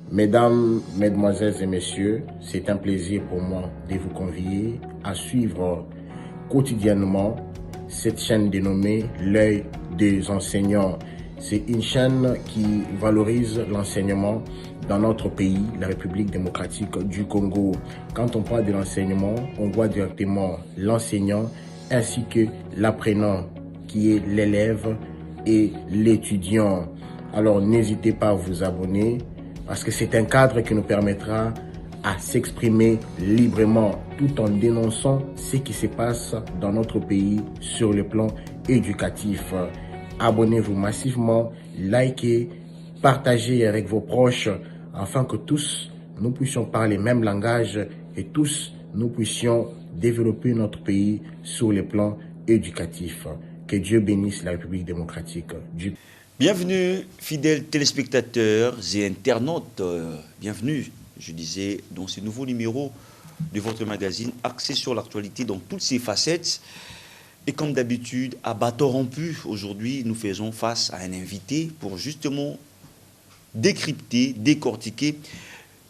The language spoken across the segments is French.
Mesdames, Mesdemoiselles et Messieurs, c'est un plaisir pour moi de vous convier à suivre quotidiennement cette chaîne dénommée L'œil des enseignants. C'est une chaîne qui valorise l'enseignement dans notre pays, la République démocratique du Congo. Quand on parle de l'enseignement, on voit directement l'enseignant ainsi que l'apprenant qui est l'élève et l'étudiant. Alors n'hésitez pas à vous abonner parce que c'est un cadre qui nous permettra à s'exprimer librement tout en dénonçant ce qui se passe dans notre pays sur le plan éducatif. Abonnez-vous massivement, likez, partagez avec vos proches afin que tous nous puissions parler le même langage et tous nous puissions développer notre pays sur le plan éducatif. Que Dieu bénisse la République démocratique du Congo. Bienvenue, fidèles téléspectateurs et internautes. Bienvenue, je disais, dans ce nouveau numéro de votre magazine axé sur l'actualité dans toutes ses facettes. Et comme d'habitude, à bâton rompu, aujourd'hui, nous faisons face à un invité pour justement décrypter, décortiquer,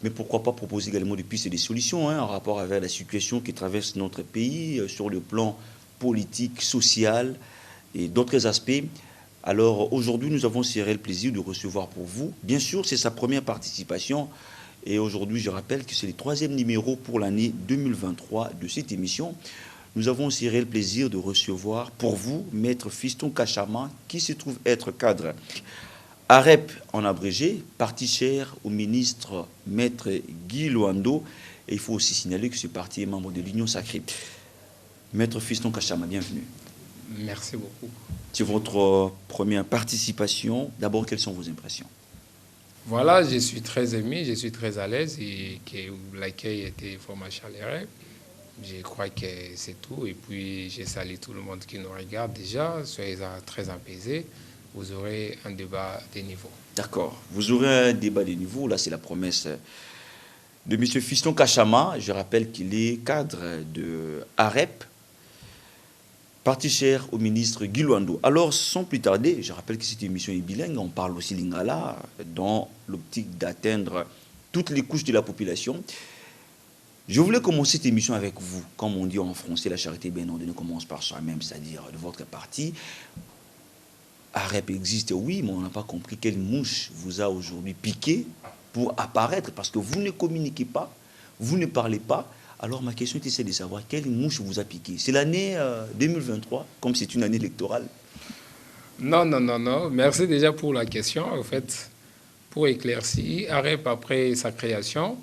mais pourquoi pas proposer également des pistes et des solutions en rapport avec la situation qui traverse notre pays sur le plan politique, social et d'autres aspects. Alors aujourd'hui, nous avons ce réel plaisir de recevoir pour vous. Bien sûr, c'est sa première participation. Et aujourd'hui, je rappelle que c'est le 3e numéro pour l'année 2023 de cette émission. Nous avons ce réel plaisir de recevoir pour vous Maître Fiston Kachama, qui se trouve être cadre AREP en abrégé, parti cher au ministre Maître Guy Luando. Et il faut aussi signaler que ce parti est membre de l'Union Sacrée. Maître Fiston Kachama, bienvenue. Merci beaucoup. C'est votre première participation. D'abord, quelles sont vos impressions? Voilà, je suis très ému, je suis très à l'aise et que l'accueil était vraiment chaleureux. Je crois que c'est tout. Et puis, je salue tout le monde qui nous regarde déjà. Soyez très apaisés. Vous aurez un débat de niveau. D'accord. Vous aurez un débat de niveau. Là, c'est la promesse de M. Fiston Kachama. Je rappelle qu'il est cadre de AREP, parti cher au ministre Guy Luando. Alors, sans plus tarder, je rappelle que cette émission est bilingue. On parle aussi lingala dans l'optique d'atteindre toutes les couches de la population. Je voulais commencer cette émission avec vous. Comme on dit en français, la charité bien ordonnée commence par soi-même, c'est-à-dire de votre parti. AREP existe, oui, mais on n'a pas compris quelle mouche vous a aujourd'hui piqué pour apparaître, parce que vous ne communiquez pas, vous ne parlez pas. Alors ma question était de savoir quelle mouche vous a piqué. C'est l'année 2023, comme c'est une année électorale? Non. Merci déjà pour la question. En fait, pour éclaircir, AREP, après sa création,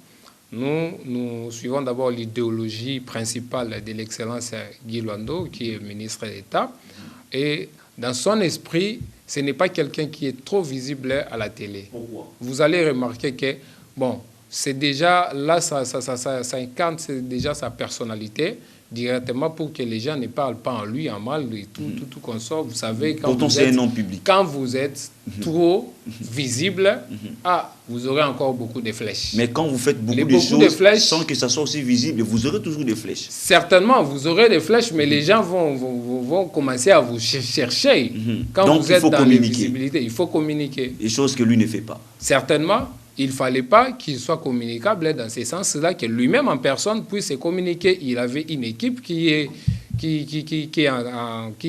nous suivons d'abord l'idéologie principale de l'excellence Guy Luando, qui est ministre d'État. Et dans son esprit, ce n'est pas quelqu'un qui est trop visible à la télé. Pourquoi? Vous allez remarquer que, bon, c'est déjà, là, ça incarne déjà sa personnalité directement pour que les gens ne parlent pas en lui, en mal, et tout qu'on sort. Vous savez, pourtant, c'est un nom public. Quand vous êtes trop visible, vous aurez encore beaucoup de flèches. Mais quand vous faites beaucoup de choses sans que ça soit aussi visible, vous aurez toujours des flèches. Certainement, vous aurez des flèches, mais les gens vont commencer à vous chercher. Quand donc, vous êtes dans l'invisibilité, il faut communiquer. Des choses que lui ne fait pas. Certainement. Il ne fallait pas qu'il soit communicable dans ce sens-là, que lui-même en personne puisse se communiquer. Il avait une équipe qui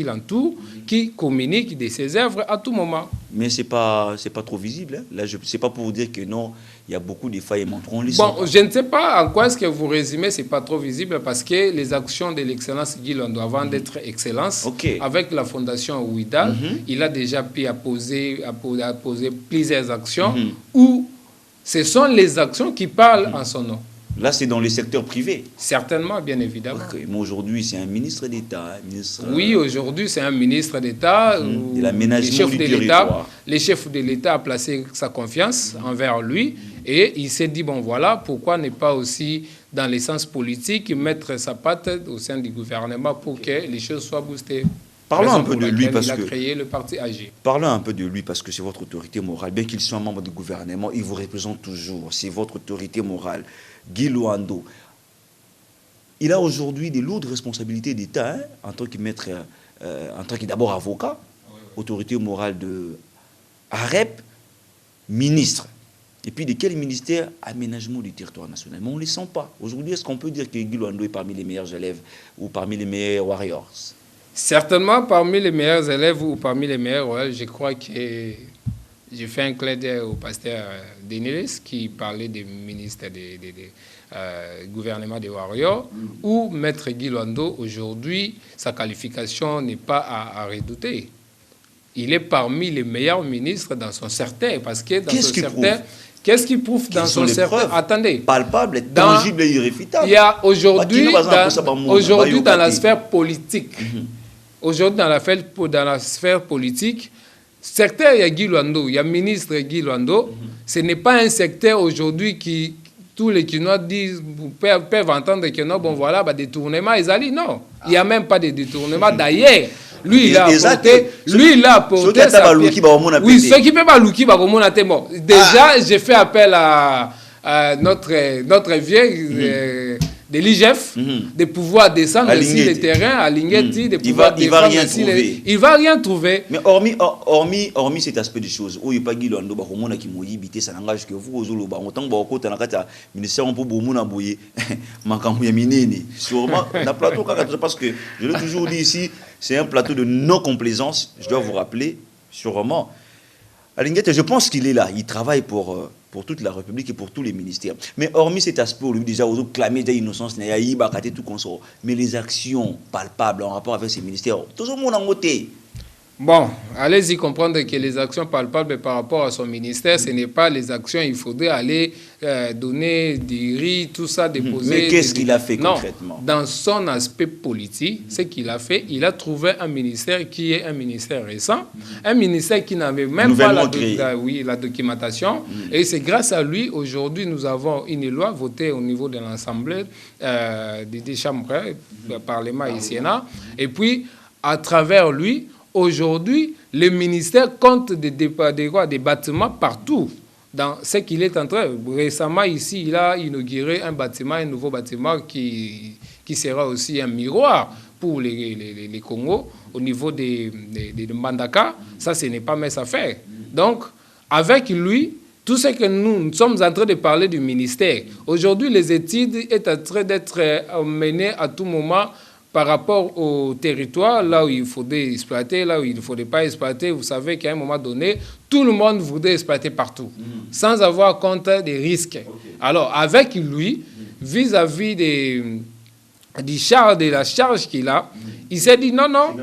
l'entoure, qui communique de ses œuvres à tout moment. Mais ce n'est pas trop visible. Hein. Là, ce n'est pas pour vous dire que non, il y a beaucoup de failles et montrons les Bon, je ne sais pas en quoi est-ce que vous résumez, ce n'est pas trop visible, parce que les actions de l'excellence Guy Luando, avant d'être excellence, avec la fondation Ouida, il a déjà pu apposer plusieurs actions où ce sont les actions qui parlent en son nom. Là, c'est dans le secteur privé. Certainement, bien évidemment. Mais aujourd'hui, c'est un ministre d'État. Oui, aujourd'hui, c'est un ministre d'État. De l'aménagement du territoire. Le chef de l'État a placé sa confiance envers lui et il s'est dit, bon voilà, pourquoi ne pas aussi, dans le sens politique, mettre sa patte au sein du gouvernement pour que les choses soient boostées. Parlons un peu de lui parce que... Il a créé le parti AG. Parlons un peu de lui parce que c'est votre autorité morale. Bien qu'il soit membre du gouvernement, il vous représente toujours. C'est votre autorité morale. Guy Luando. Il a aujourd'hui des lourdes responsabilités d'État en tant que maître, en tant que d'abord avocat, autorité morale de AREP, ministre. Et puis de quel ministère? Aménagement du territoire national. Mais on ne les sent pas. Aujourd'hui, est-ce qu'on peut dire que Guy Luando est parmi les meilleurs élèves ou parmi les meilleurs warriors? Certainement parmi les meilleurs élèves ou parmi les meilleurs warriors, je crois que j'ai fait un clin d'œil au pasteur Denis qui parlait des ministères des gouvernement des warriors, où Maître Guy Luando, aujourd'hui, sa qualification n'est pas à redouter. Il est parmi les meilleurs ministres dans son secteur, parce que dans son secteur... Qu'est-ce qui prouve dans son secteur? Attendez. Palpable, tangible et irréfutable. Il y a aujourd'hui dans la sphère politique, aujourd'hui dans la sphère politique, secteur, il y a Guy Luando, il y a ministre Guy Luando. Ce n'est pas un secteur aujourd'hui qui, tous les Kinois disent, peuvent entendre que non, bon voilà, bah, détournement, ils allaient. Non, il n'y a même pas de détournement. D'ailleurs, lui, il a apporté. Oui, ceux qui ne peuvent pas louki, bon. Déjà, j'ai fait appel à notre vieille de l'IGF, de pouvoir descendre sur le terrain, à Lingeti, de pouvoir défendre il ne va rien trouver. Mais hormis cet aspect des choses, où il n'y a pas Guy Luando, qui m'a dit, ça n'engage que vous, autant que vous avez un ministère pour vous, sûrement, on a plateau, parce que je l'ai toujours dit ici, c'est un plateau de non-complaisance, je dois vous rappeler, sûrement. À Lingeti, je pense qu'il est là, il travaille pour toute la République et pour tous les ministères. Mais hormis cet aspect, lui déjà, aux clamer d'innocence, tout consort. Mais les actions palpables en rapport avec ces ministères, tout le monde en côté. Bon, allez-y comprendre que les actions palpables par rapport à son ministère, ce n'est pas les actions, il faudrait aller donner des riz, tout ça, déposer... Mais qu'est-ce qu'il a fait concrètement? Dans son aspect politique, ce qu'il a fait, il a trouvé un ministère qui est un ministère récent, un ministère qui n'avait même pas la documentation, et c'est grâce à lui, aujourd'hui, nous avons une loi votée au niveau de l'Assemblée des chambres, Parlement et Sénat, et puis, à travers lui, aujourd'hui, le ministère compte des bâtiments partout. Dans ce qu'il est en train. Récemment, ici, il a inauguré un nouveau bâtiment qui sera aussi un miroir pour les Congos au niveau des Mbandaka. Ça, ce n'est pas mes affaires. Donc, avec lui, tout ce que nous sommes en train de parler du ministère, aujourd'hui, les études sont en train d'être menées à tout moment par rapport au territoire, là où il faudrait exploiter, là où il ne faudrait pas exploiter. Vous savez qu'à un moment donné, tout le monde voudrait exploiter partout, sans avoir compte des risques. Alors, avec lui, vis-à-vis de la charge qu'il a, il s'est dit non.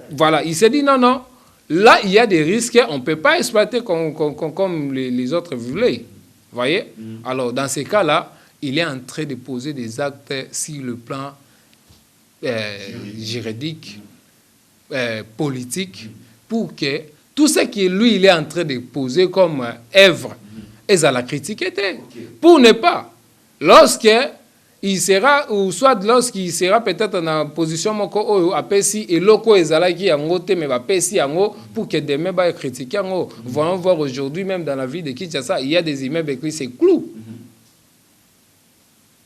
Voilà, il s'est dit non. Là, il y a des risques, on ne peut pas exploiter comme les autres voulaient. Vous voyez? Alors, dans ces cas-là, il est en train de poser des actes sur le plan juridique, politique, pour que tout ce que lui, il est en train de poser comme œuvre, est à la critique. Pour ne pas, lorsqu'il sera, ou soit lorsqu'il sera peut-être en position moko apesi et loko ezalaki en gote mais va pesi en pour que demain va critiquer en haut. Voyons voir aujourd'hui même dans la vie de Kinshasa, il y a des immeubles qui c'est clou.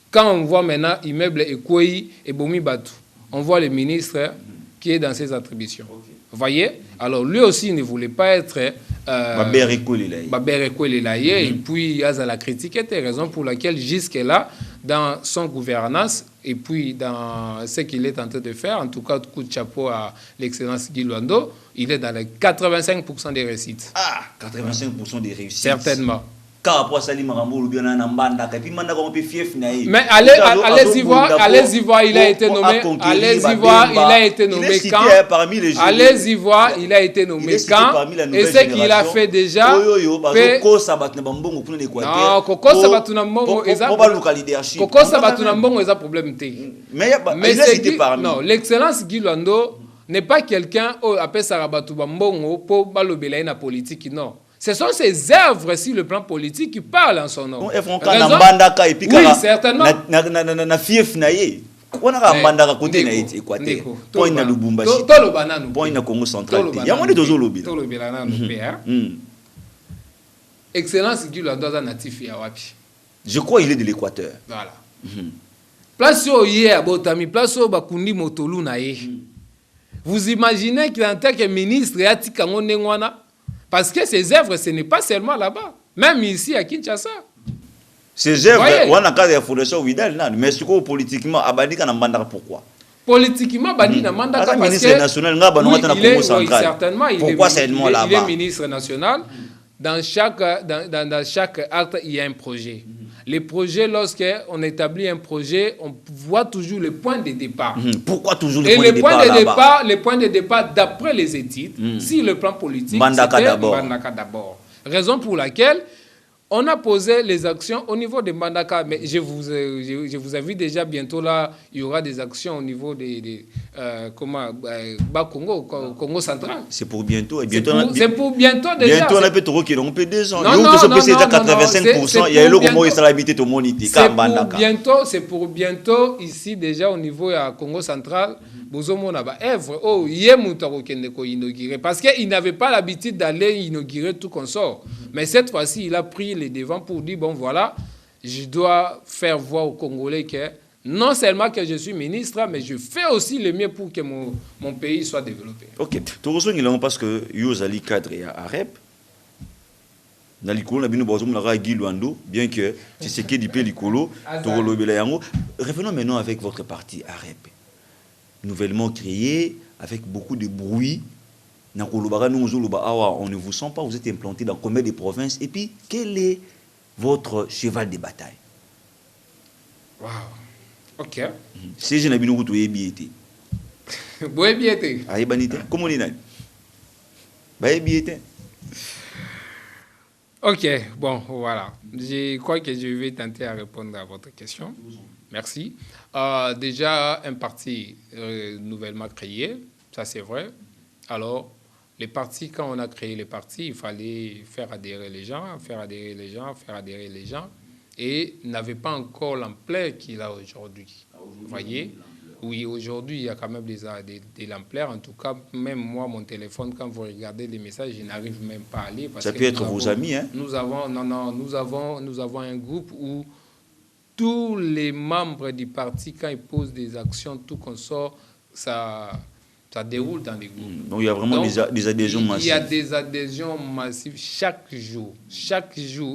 Quand on voit maintenant immeuble Ekouei et Bomi Batu, on voit le ministre qui est dans ses attributions. Vous voyez? Alors lui aussi il ne voulait pas être et puis il y a la critique, c'était raison pour laquelle jusque-là, dans son gouvernance et puis dans ce qu'il est en train de faire, en tout cas coup de chapeau à l'excellence Guy Luando, il est dans les 85% des réussites. Ah, 85% des réussites. Certainement. Mais allez-y voir, il a été nommé. Allez-y voir, il a été nommé quand. Allez-y voir, il a été nommé quand. Et ce qu'il a fait déjà. Koko Sabatunambongo, ils ont problème. Mais non, l'excellence Guy Luando n'est pas quelqu'un qui appelle Sarabatu Bambongo pour balobela na politique, non. Ce sont ses œuvres sur le plan politique qui parlent en son nom. Oui, certainement. Excellence Guy Luando natif ya wapi. Je crois qu'il est de l'Équateur. Voilà. Place où il est à Botami, place où Bakundi Motolu naé. Vous imaginez qu'en tant que ministre, il y a Tikango Nengwana. Parce que ces œuvres, ce n'est pas seulement là-bas. Même ici à Kinshasa. Ces œuvres, on a quand même fondation Widal, mais ce que politiquement, Abadi quand on pourquoi? Politiquement, Badi n'a mandat parce ministre que national, certainement, pourquoi c'est là-bas? Il est ministre national. Dans chaque acte, il y a un projet. Les projets, lorsqu'on établit un projet, on voit toujours le point de départ. Pourquoi toujours le point de départ là-bas? Les points de départ, d'après les études, si le plan politique, c'était Mbandaka d'abord. Raison pour laquelle on a posé les actions au niveau de Mbandaka, mais je vous invite déjà bientôt là, il y aura des actions au niveau Congo central. C'est pour bientôt. C'est pour bientôt déjà. Bientôt, on a peut trop qui ont fait 2 ans. Non, c'est déjà 85%. Il y a le comment il habité au Monité. C'est pour bientôt ici déjà au niveau de Congo central. Parce qu'il n'avait pas l'habitude d'aller inaugurer tout consort. Mais cette fois-ci, il a pris les devants pour dire, bon voilà, je dois faire voir aux Congolais que non seulement que je suis ministre, mais je fais aussi le mieux pour que mon pays soit développé. Ok. Tu reçois parce que Yozali cadre à REP. Dans l'icône, bien que tu sais qu'il y a l'icône, revenons maintenant avec votre parti AREP. Nouvellement créé, avec beaucoup de bruit. On ne vous sent pas, vous êtes implanté dans combien de provinces? Et puis, quel est votre cheval de bataille? Wow. Ok. Si je n'ai pas eu de biété. Biété. Comment on dit? Ok, bon, voilà. Je crois que je vais tenter à répondre à votre question. Merci. Déjà, un parti nouvellement créé, ça c'est vrai. Alors, les partis, quand on a créé les partis, il fallait faire adhérer les gens. Et n'avait pas encore l'ampleur qu'il a aujourd'hui. Vous voyez? Oui, aujourd'hui, il y a quand même de l'ampleur. En tout cas, même moi, mon téléphone, quand vous regardez les messages, je n'arrive même pas à lire. Ça peut être vos amis, hein? Nous avons un groupe où tous les membres du parti, quand ils posent des actions, tout qu'on sort, ça déroule dans les groupes. Donc il y a vraiment des adhésions massives. Il y a des adhésions massives chaque jour.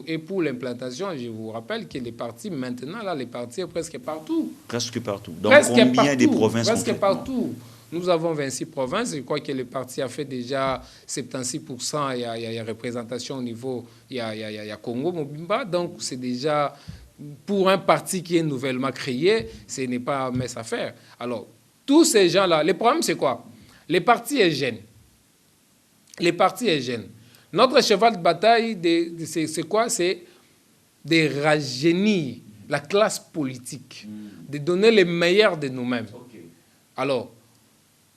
Et pour l'implantation, je vous rappelle que les partis, maintenant, là, les partis sont presque partout. Presque partout. Donc combien de provinces? Presque partout. Nous avons 26 provinces. Je crois que le parti a fait déjà 76%. Il y a représentation au niveau, il y a Congo, Mobimba. Donc c'est déjà, pour un parti qui est nouvellement créé, ce n'est pas mince à faire. Alors, tous ces gens-là, le problème, c'est quoi? Les partis est jeune. Notre cheval de bataille, c'est quoi? C'est de rajeunir la classe politique, de donner le meilleur de nous-mêmes. Okay. Alors,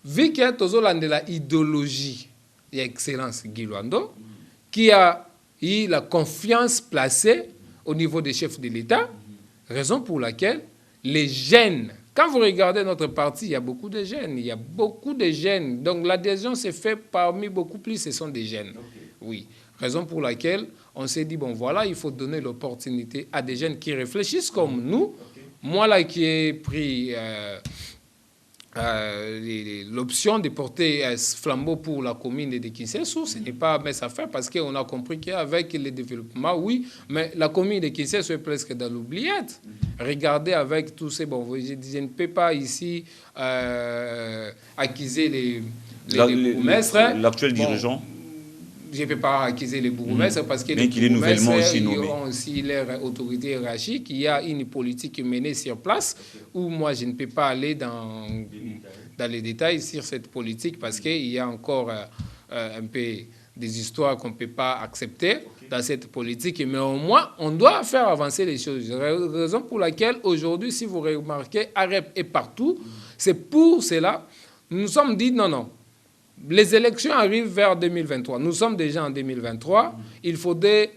vu qu'il y a toujours l'idéologie, il y a Excellence Guy Luando, qui a eu la confiance placée au niveau des chefs de l'État, raison pour laquelle les jeunes, quand vous regardez notre parti, il y a beaucoup de jeunes. Donc l'adhésion s'est faite parmi beaucoup plus, ce sont des jeunes. Okay. Oui. Raison pour laquelle on s'est dit, bon voilà, il faut donner l'opportunité à des jeunes qui réfléchissent comme nous. Okay. Moi là qui ai pris l'option de porter un flambeau pour la commune de Kinsessou, ce n'est pas mince à faire parce qu'on a compris qu'avec le développement, oui, mais la commune de Kinsessou est presque dans l'oubliette. Regardez avec tous ces... Bon, je ne peux pas ici accuser les bourgmestres. L'actuel dirigeant. Je ne peux pas accuser les bourgmestres parce que les bourgmestres ont aussi leur autorité hiérarchique. Il y a une politique menée sur place où moi, je ne peux pas aller dans les détails sur cette politique parce qu'il y a encore un peu des histoires qu'on ne peut pas accepter dans cette politique. Mais au moins, on doit faire avancer les choses. Raison pour laquelle, aujourd'hui, si vous remarquez, AREP est partout. C'est pour cela nous nous sommes dit non. Les élections arrivent vers 2023. Nous sommes déjà en 2023. Il faudrait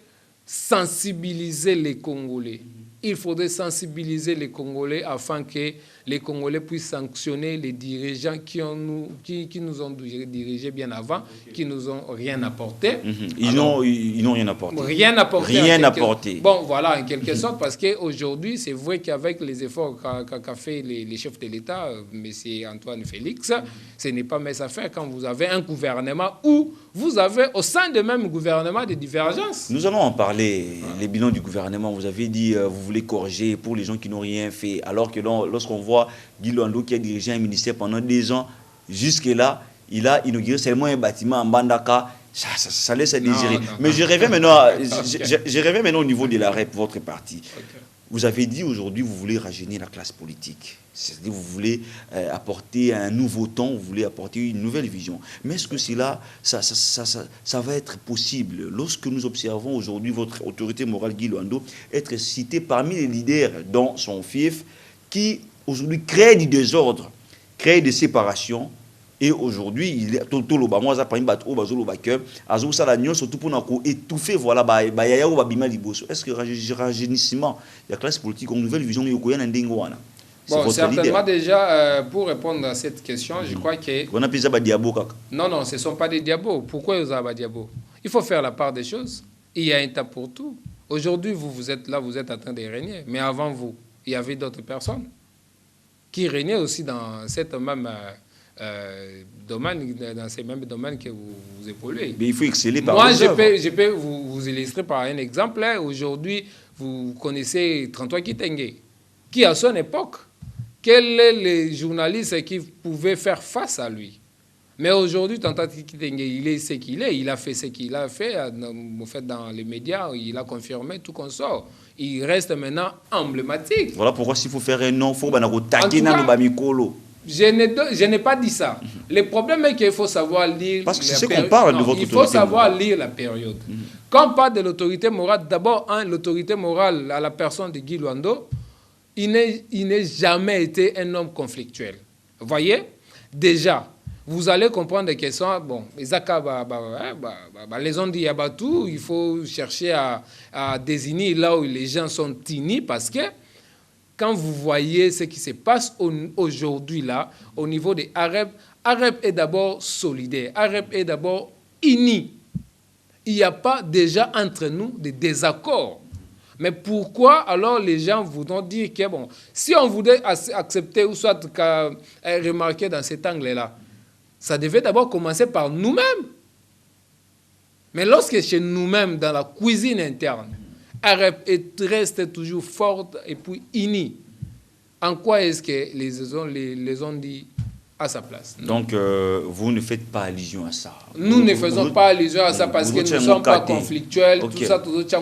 sensibiliser les Congolais. il faudrait sensibiliser les Congolais afin que les Congolais puissent sanctionner les dirigeants qui nous ont dirigés bien avant, qui nous ont rien apporté. Ils n'ont rien apporté. Rien apporté. Rien apporté. Bon, voilà, en quelque sorte, parce qu'aujourd'hui, c'est vrai qu'avec les efforts qu'a fait les chefs de l'État, M. Antoine Félix, ce n'est pas mes affaires quand vous avez un gouvernement où vous avez au sein de même gouvernement des divergences. Nous allons en parler, les bilans du gouvernement. Vous avez dit, vous voulez corriger pour les gens qui n'ont rien fait, alors que lorsqu'on voit Guy Luando qui a dirigé un ministère pendant 2 ans, jusque-là, il a inauguré seulement un bâtiment en Bandaka. Ça laisse à désirer. Mais je rêvais maintenant au niveau de la REP, votre parti. Okay. Vous avez dit aujourd'hui, vous voulez rajeunir la classe politique. C'est-à-dire vous voulez apporter un nouveau temps, vous voulez apporter une nouvelle vision. Mais est-ce que cela, ça va être possible lorsque nous observons aujourd'hui votre autorité morale, Guy Luando, être cité parmi les leaders dans son fief qui aujourd'hui crée du désordre, crée des séparations. Et aujourd'hui, il est tout le moi ça prend bateau bazolo baker azo ça la nion surtout pour nous étouffer voilà ba yaya ou babima liboso. Est-ce que rajeunissement la classe politique une nouvelle vision yokoya na ndengo wana? Bon, certainement déjà pour répondre à cette question, je crois que on appelle ça ba diabo kaka. Non, ce sont pas des diabos. Pourquoi vous avez ba diabo? Il faut faire la part des choses. Il y a un temps pour tout. Aujourd'hui, vous êtes là, vous êtes en train de régner, mais avant vous, il y avait d'autres personnes qui régnaient aussi dans cette même domaine, dans ces mêmes domaines que vous évoluez. Mais il faut exceller par Moi, je peux vous illustrer par un exemple. Aujourd'hui, vous connaissez 33 Kitenge, qui à son époque, quels sont les journalistes qui pouvaient faire face à lui? Mais aujourd'hui, 33 Kitenge, il est ce qu'il est. Il a fait ce qu'il a fait. En fait, dans les médias, il a confirmé tout qu'on sort. Il reste maintenant emblématique. Voilà pourquoi s'il faut faire un nom, il faut attaquer dans le bamikolo. Je n'ai pas dit ça. Le problème est qu'il faut savoir lire. Parce que c'est ce qu'on parle de votre autorité. Il faut savoir lire la période. Quand on parle de l'autorité morale, d'abord, l'autorité morale à la personne de Guy Luando, il n'est jamais été un homme conflictuel. Vous voyez? Déjà, vous allez comprendre que ça, bon, les ont dit tout, il faut chercher à désigner là où les gens sont tinis parce que quand vous voyez ce qui se passe aujourd'hui là, au niveau des Arabes, Arab est d'abord solidaire, Arab est d'abord uni. Il n'y a pas déjà entre nous de désaccords. Mais pourquoi alors les gens voudront dire que bon, si on voulait accepter ou soit remarquer dans cet angle-là, ça devait d'abord commencer par nous-mêmes. Mais lorsque chez nous-mêmes, dans la cuisine interne, Arab reste toujours forte et puis unie. En quoi est-ce que les ont dit à sa place? Donc, vous ne faites pas allusion à ça. Nous ne faisons pas allusion à ça parce que nous ne sommes pas conflictuels, tout ça, tout ça,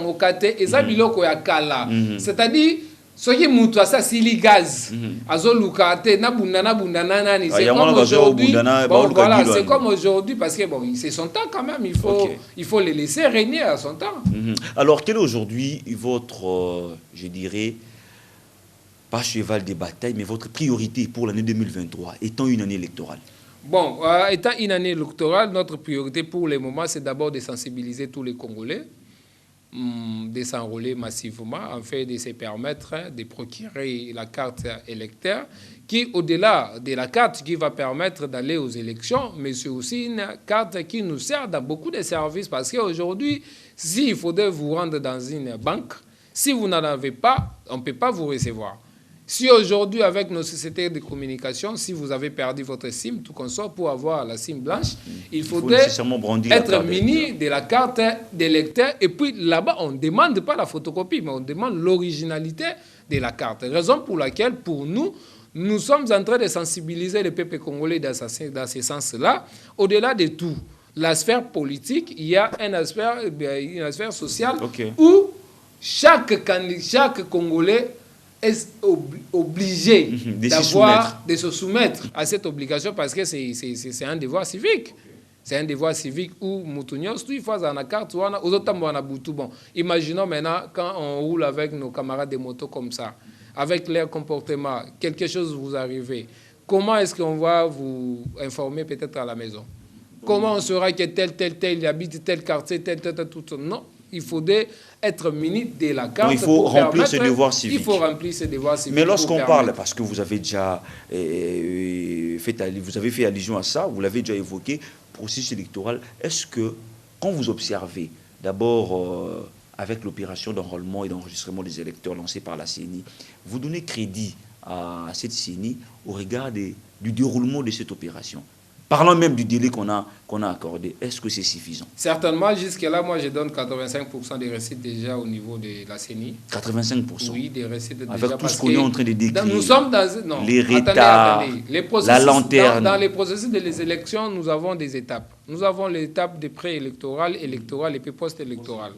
et ça, biloko ya kala. C'est-à-dire, ce qui est ça, c'est les gaz. Azolukate, nabundana, c'est comme aujourd'hui. Bon, voilà, c'est comme aujourd'hui parce que bon, c'est son temps quand même. Il faut les laisser régner à son temps. Alors, quel est aujourd'hui votre, je dirais, pas cheval de bataille, mais votre priorité pour l'année 2023, étant une année électorale? Bon, étant une année électorale, notre priorité pour le moment, c'est d'abord de sensibiliser tous les Congolais, de s'enrôler massivement, en fait de se permettre de procurer la carte électeur, qui, au-delà de la carte qui va permettre d'aller aux élections, mais c'est aussi une carte qui nous sert dans beaucoup de services, parce qu'aujourd'hui, s'il faudrait vous rendre dans une banque, si vous n'en avez pas, on ne peut pas vous recevoir. Si aujourd'hui, avec nos sociétés de communication, si vous avez perdu votre SIM, tout consort, pour avoir la SIM blanche, il faudrait être muni de la carte d'électeur. Et puis là-bas, on ne demande pas la photocopie, mais on demande l'originalité de la carte. Raison pour laquelle, pour nous, nous sommes en train de sensibiliser le peuple congolais dans ce sens-là. Au-delà de tout, la sphère politique, il y a une sphère sociale où chaque Congolais est obligé de se soumettre à cette obligation parce que c'est un devoir civique. C'est un devoir civique où Moutounyos, tout il faut dans la carte, aux autres bon. Imaginons maintenant quand on roule avec nos camarades de moto comme ça, avec leur comportement, quelque chose vous arrive. Comment est-ce qu'on va vous informer peut-être à la maison? Comment on saura que tel, il habite tel quartier, tel, tout. Non, il faudrait être muni de la carte. Donc, il faut remplir ce devoir civique. Il faut remplir ce devoir civique. Mais lorsqu'on parle, parce que vous avez déjà vous avez fait allusion à ça, vous l'avez déjà évoqué, processus électoral, est-ce que, quand vous observez, d'abord avec l'opération d'enrôlement et d'enregistrement des électeurs lancée par la CENI, vous donnez crédit à cette CENI au regard du déroulement de cette opération? Parlons même du délai qu'on a accordé. Est-ce que c'est suffisant? Certainement, jusque-là, moi, je donne 85% des récits déjà au niveau de la CENI. 85%? Oui, des récits déjà. Avec tout ce qu'on est en train de décrire. Nous sommes dans... Non, les retards, la lanterne. Dans les processus des élections, nous avons des étapes. Nous avons l'étape des préélectorales, électorales et puis post-électorales.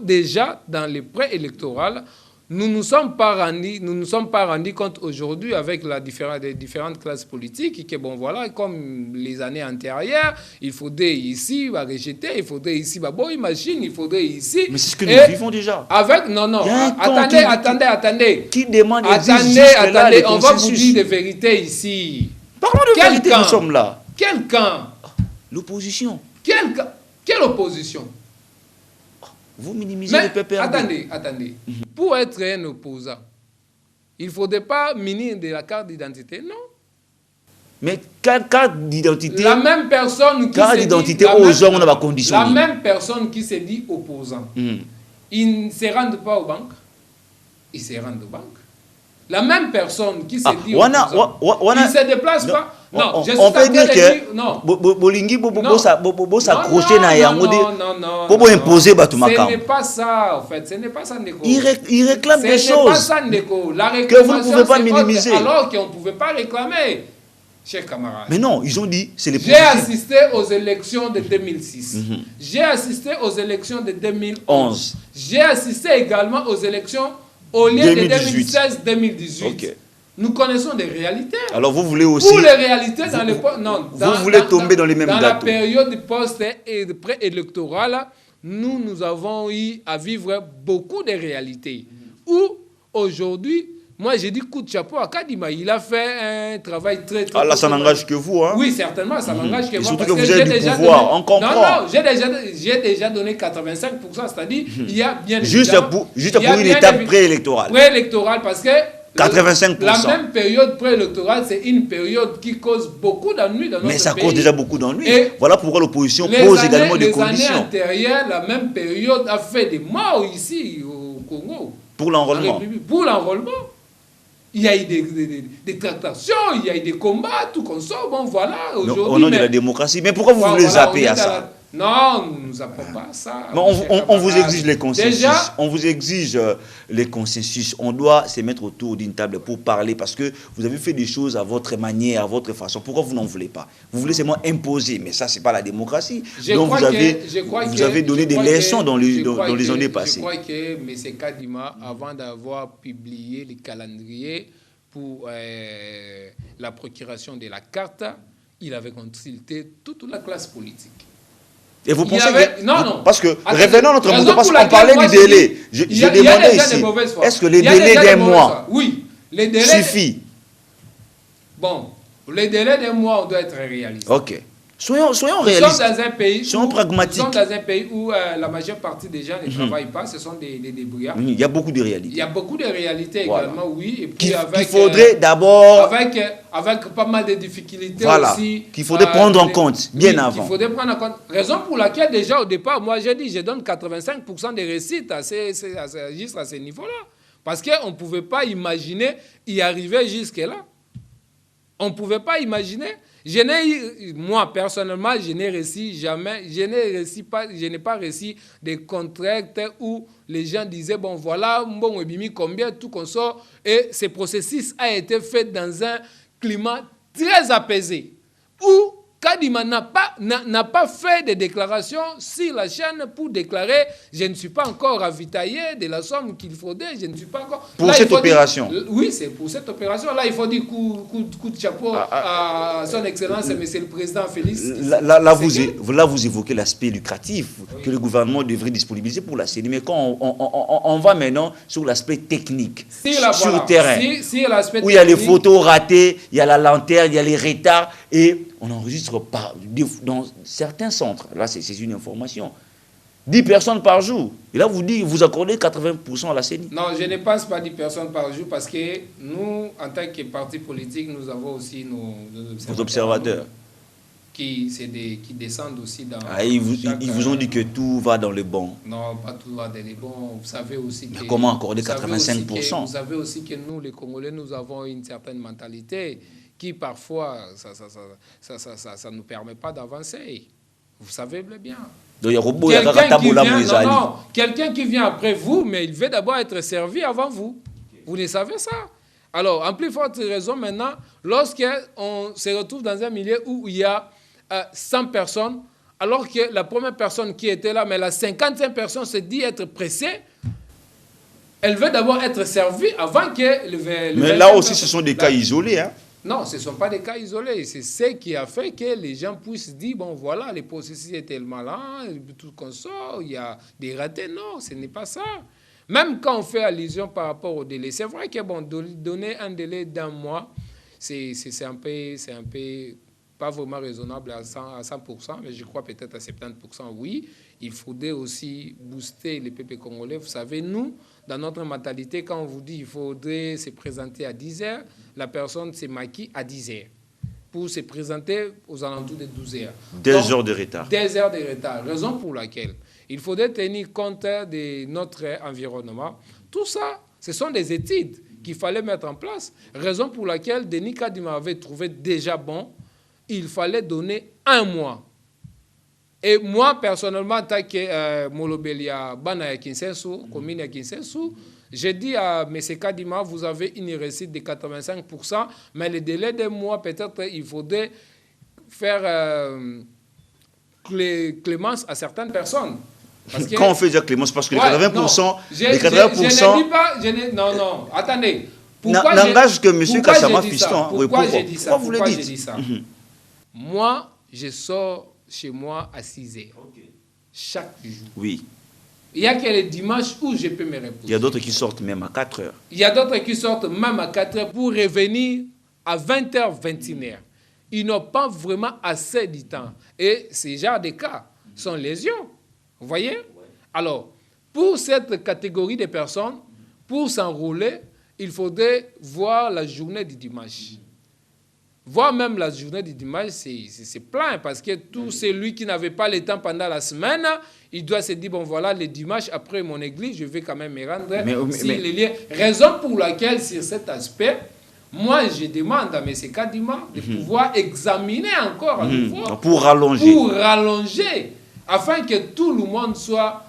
Déjà, dans les préélectorales, nous ne nous sommes pas rendus compte aujourd'hui avec les différentes classes politiques que, bon, voilà, comme les années antérieures, il faudrait ici rejeter, il faudrait ici machine, il faudrait ici... Mais c'est ce que nous vivons déjà. Avec, non, attendez. Qui demande Attendez, on va vous dire des vérités ici. Parlons de vérité, nous sommes là. Quel camp? L'opposition. Quelle opposition? Vous minimisez le PPRD. Attendez. Pour être un opposant, il ne faudrait pas munir de la carte d'identité, non? Mais carte d'identité... La même personne qui carte d'identité aux gens, on a ma condition. La même personne qui se dit opposant, ils ne se rendent pas aux banques, ils se rendent aux banques. La même personne qui se dit opposant, il ne se déplace pas. Non, on peut dire que Bolingi Bobo s'accrocher na yango pour imposer Batumakam. Ce n'est pas ça, en fait. Ce n'est pas ça, Ndeko. Il réclame des choses. Ce n'est pas ça, Ndeko. La que vous ne pouvez pas minimiser. Alors qu'on ne pouvait pas réclamer, chers camarades. Mais non, ils ont dit, c'est les J'ai assisté aux élections de 2006. J'ai assisté aux élections de 2011. J'ai assisté également aux élections au lieu de 2016-2018. Okay. Nous connaissons des réalités. Alors vous voulez aussi... Pour les réalités dans les... Non, vous voulez tomber dans les mêmes dates. Dans la période post et pré-électorale, nous avons eu à vivre beaucoup de réalités. Où aujourd'hui, moi j'ai dit coup de chapeau à Kadima. Il a fait un travail très... Ah là, ça n'engage que vous, hein? Oui, certainement, ça n'engage que moi. Surtout que vous avez du pouvoir, on comprend. Non, j'ai déjà donné 85%, c'est-à-dire il y a bien... Juste pour une étape préélectorale. Préélectorale, parce que... 85%. La même période préélectorale, c'est une période qui cause beaucoup d'ennuis dans notre pays. Mais ça cause déjà beaucoup d'ennuis. Voilà pourquoi l'opposition pose également des conditions. Les années antérieures, la même période a fait des morts ici au Congo. Pour l'enrôlement. Pour l'enrôlement. Il y a eu des tractations, il y a eu des combats, tout comme ça. Bon, voilà, aujourd'hui... Au nom de la démocratie. Mais pourquoi vous voulez zapper à ça? Non, nous n'appelons pas ça. Mais on vous exige les consensus. Déjà, on vous exige les consensus. On doit se mettre autour d'une table pour parler parce que vous avez fait des choses à votre manière, à votre façon. Pourquoi vous n'en voulez pas? Vous voulez seulement imposer, mais ça, ce n'est pas la démocratie. Donc vous avez donné des leçons dans les années passées. Je crois que M. Kadima, avant d'avoir publié le calendrier pour la procuration de la carte, il avait consulté toute la classe politique. Et vous pensez que... Non. Parce que, revenons à notre moto, parce qu'on parlait du délai. Je demandais ici, est-ce que les délais d'un mois suffit? Bon, les délais d'un mois, on doit être réaliste. Ok. Soyons réalistes. Nous sommes dans un pays soyons pragmatiques. Nous sommes dans un pays où la majeure partie des gens ne travaillent pas, ce sont des débrouillards. Il y a beaucoup de réalités. Il y a beaucoup de réalités également, oui. Et puis qu'il faudrait d'abord... Avec pas mal de difficultés aussi. Qu'il faudrait prendre en compte, bien avant. Il faudrait prendre en compte. Raison pour laquelle, déjà au départ, moi j'ai dit, je donne 85% des réussites juste à ce niveau-là. Parce qu'on ne pouvait pas imaginer y arriver jusque-là. On ne pouvait pas imaginer... Moi, personnellement, je n'ai réussi jamais, je n'ai pas réussi des contracts où les gens disaient, bon, voilà, bon, combien, tout qu'on sort. Et ce processus a été fait dans un climat très apaisé, où Kadima n'a pas fait de déclaration sur la chaîne pour déclarer « Je ne suis pas encore ravitaillé de la somme qu'il faudrait, je ne suis pas encore... » Pour cette opération. Oui, c'est pour cette opération. Là, il faut dire coup de chapeau à son Excellence, Monsieur le Président Félix. Là, vous évoquez l'aspect lucratif que le gouvernement devrait disponibiliser pour la CENI. Mais quand on va maintenant sur l'aspect technique, sur le terrain, où il y a les photos ratées, il y a la lanterne, il y a les retards, et on enregistre dans certains centres, là c'est une information, 10 personnes par jour. Et là, vous accordez 80% à la CENI. Non, je ne pense pas 10 personnes par jour parce que nous, en tant que parti politique, nous avons aussi nos observateurs. Qui descendent aussi dans... Ils vous ont dit que tout va dans le bon. Non, pas tout va dans le bon. Vous savez aussi que... Comment accorder 85%? Vous savez aussi que nous, les Congolais, nous avons une certaine mentalité qui, parfois, ça ne nous permet pas d'avancer. Vous savez bien. Donc, quelqu'un qui vient après vous, mais il veut d'abord être servi avant vous. Vous ne savez ça. Alors, en plus forte raison, maintenant, lorsqu'on se retrouve dans un milieu où il y a 100 personnes, alors que la première personne qui était là, mais la 55 personnes se dit être pressée, elle veut d'abord être servie avant que... mais là aussi, ce sont des cas isolés, hein? Non, ce ne sont pas des cas isolés. C'est ce qui a fait que les gens puissent dire, bon voilà, les processus sont tellement là, tout qu'on sort, il y a des ratés. Non, ce n'est pas ça. Même quand on fait allusion par rapport au délai, c'est vrai que bon, donner un délai d'1 mois, c'est un peu pas vraiment raisonnable à 100%, mais je crois peut-être à 70%, oui. Il faudrait aussi booster les peuples congolais. Vous savez, nous, dans notre mentalité, quand on vous dit qu'il faudrait se présenter à 10 heures, la personne s'est maquille à 10 heures pour se présenter aux alentours de 12 heures. 2 heures de retard. 2 heures de retard, raison pour laquelle il faudrait tenir compte de notre environnement. Tout ça, ce sont des études qu'il fallait mettre en place, raison pour laquelle Denis Kadima avait trouvé déjà bon, il fallait donner 1 mois. Et moi, personnellement, en tant que Molobelia Bana Kinsensu, commune à Kinsensu, j'ai dit à M. Kadima, vous avez une réussite de 85%, mais le délai d'1 mois, peut-être il faudrait faire clémence à certaines personnes. Parce que, quand on fait déjà clémence, parce que les 80%... Non, les 80%... Je ne dis pas... non, attendez. N'engage que M. Kassama Fiston. Pourquoi j'ai dit ça? Pourquoi vous le dites? J'ai dit ça? Moi, je sors chez moi à 6 heures. Chaque jour. Oui. Il n'y a que les dimanches où je peux me reposer. Il y a d'autres qui sortent même à 4 heures. Il y a d'autres qui sortent même à 4 heures pour revenir à 20h, 21h. Ils n'ont pas vraiment assez de temps. Et ces genres de cas sont lésions. Vous voyez? Alors, pour cette catégorie de personnes, pour s'enrôler, il faudrait voir la journée du dimanche. Voir même la journée du dimanche, c'est plein, parce que tout celui qui n'avait pas le temps pendant la semaine, il doit se dire, bon voilà, le dimanche, après mon église, je vais quand même me rendre. Les liens. Raison pour laquelle, sur cet aspect, moi, je demande à M. Kadima de pouvoir examiner encore à nouveau. Pour rallonger. Pour rallonger, afin que tout le monde soit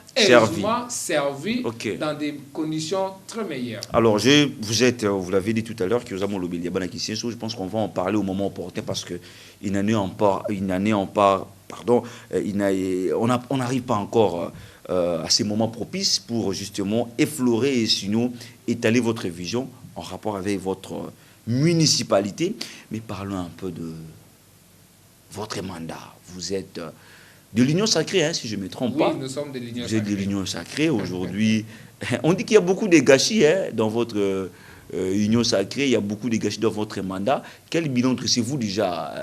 servi dans des conditions très meilleures. Alors, vous l'avez dit tout à l'heure, je pense qu'on va en parler au moment opportun parce qu'on n'arrive pas encore à ces moments propices pour justement effleurer et sinon étaler votre vision en rapport avec votre municipalité. Mais parlons un peu de votre mandat. Vous êtes... de l'Union Sacrée, hein, si je ne me trompe pas. Oui, nous sommes de l'Union Sacrée. Vous êtes de l'Union Sacrée aujourd'hui. On dit qu'il y a beaucoup de gâchis dans votre Union Sacrée. Il y a beaucoup de gâchis dans votre mandat. Quel bilan dressez-vous déjà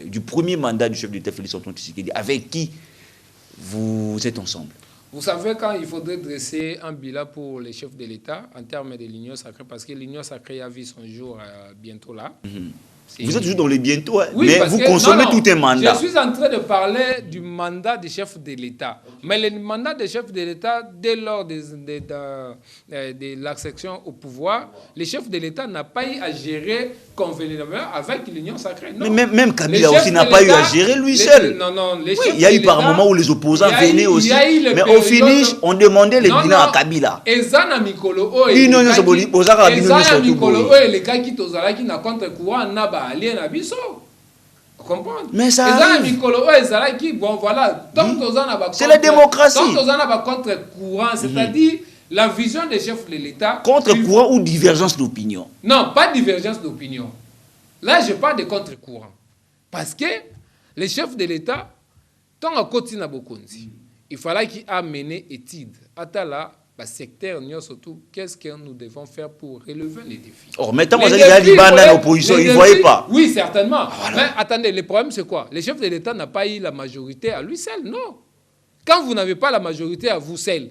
du premier mandat du chef d'État Félix Antoine Tshisekedi? Avec qui vous êtes ensemble? Vous savez, quand il faudrait dresser un bilan pour les chefs de l'État en termes de l'Union Sacrée, parce que l'Union Sacrée a vu son jour bientôt là. Vous êtes toujours dans les bientôt, hein, oui, mais vous consommez tout un mandat. Je suis en train de parler du mandat des chefs de l'État. Mais le mandat des chefs de l'État, dès lors de l'accession au pouvoir, les chefs de l'État n'ont pas eu à gérer convenablement avec l'Union Sacrée. Non. Mais même Kabila aussi n'a pas eu à gérer lui seul. Il y a eu par un moment où les opposants venaient aussi. Mais au finish, on demandait les bilans à Kabila. Mais ça arrive. C'est la démocratie. C'est-à-dire la vision des chefs de l'État. Contre-courant ou divergence d'opinion? Non, pas divergence d'opinion. Là, je parle de contre-courant. Parce que les chefs de l'État, tant à côté il fallait qu'il a mené étude. Attends secteur, surtout, qu'est-ce que nous devons faire pour relever les défis? Or, maintenant, vous avez dit dans l'opposition, ils ne voyaient pas. Oui, certainement. Voilà. Mais attendez, le problème, c'est quoi? Les chefs de l'État n'ont pas eu la majorité à lui seul, non. Quand vous n'avez pas la majorité à vous seul,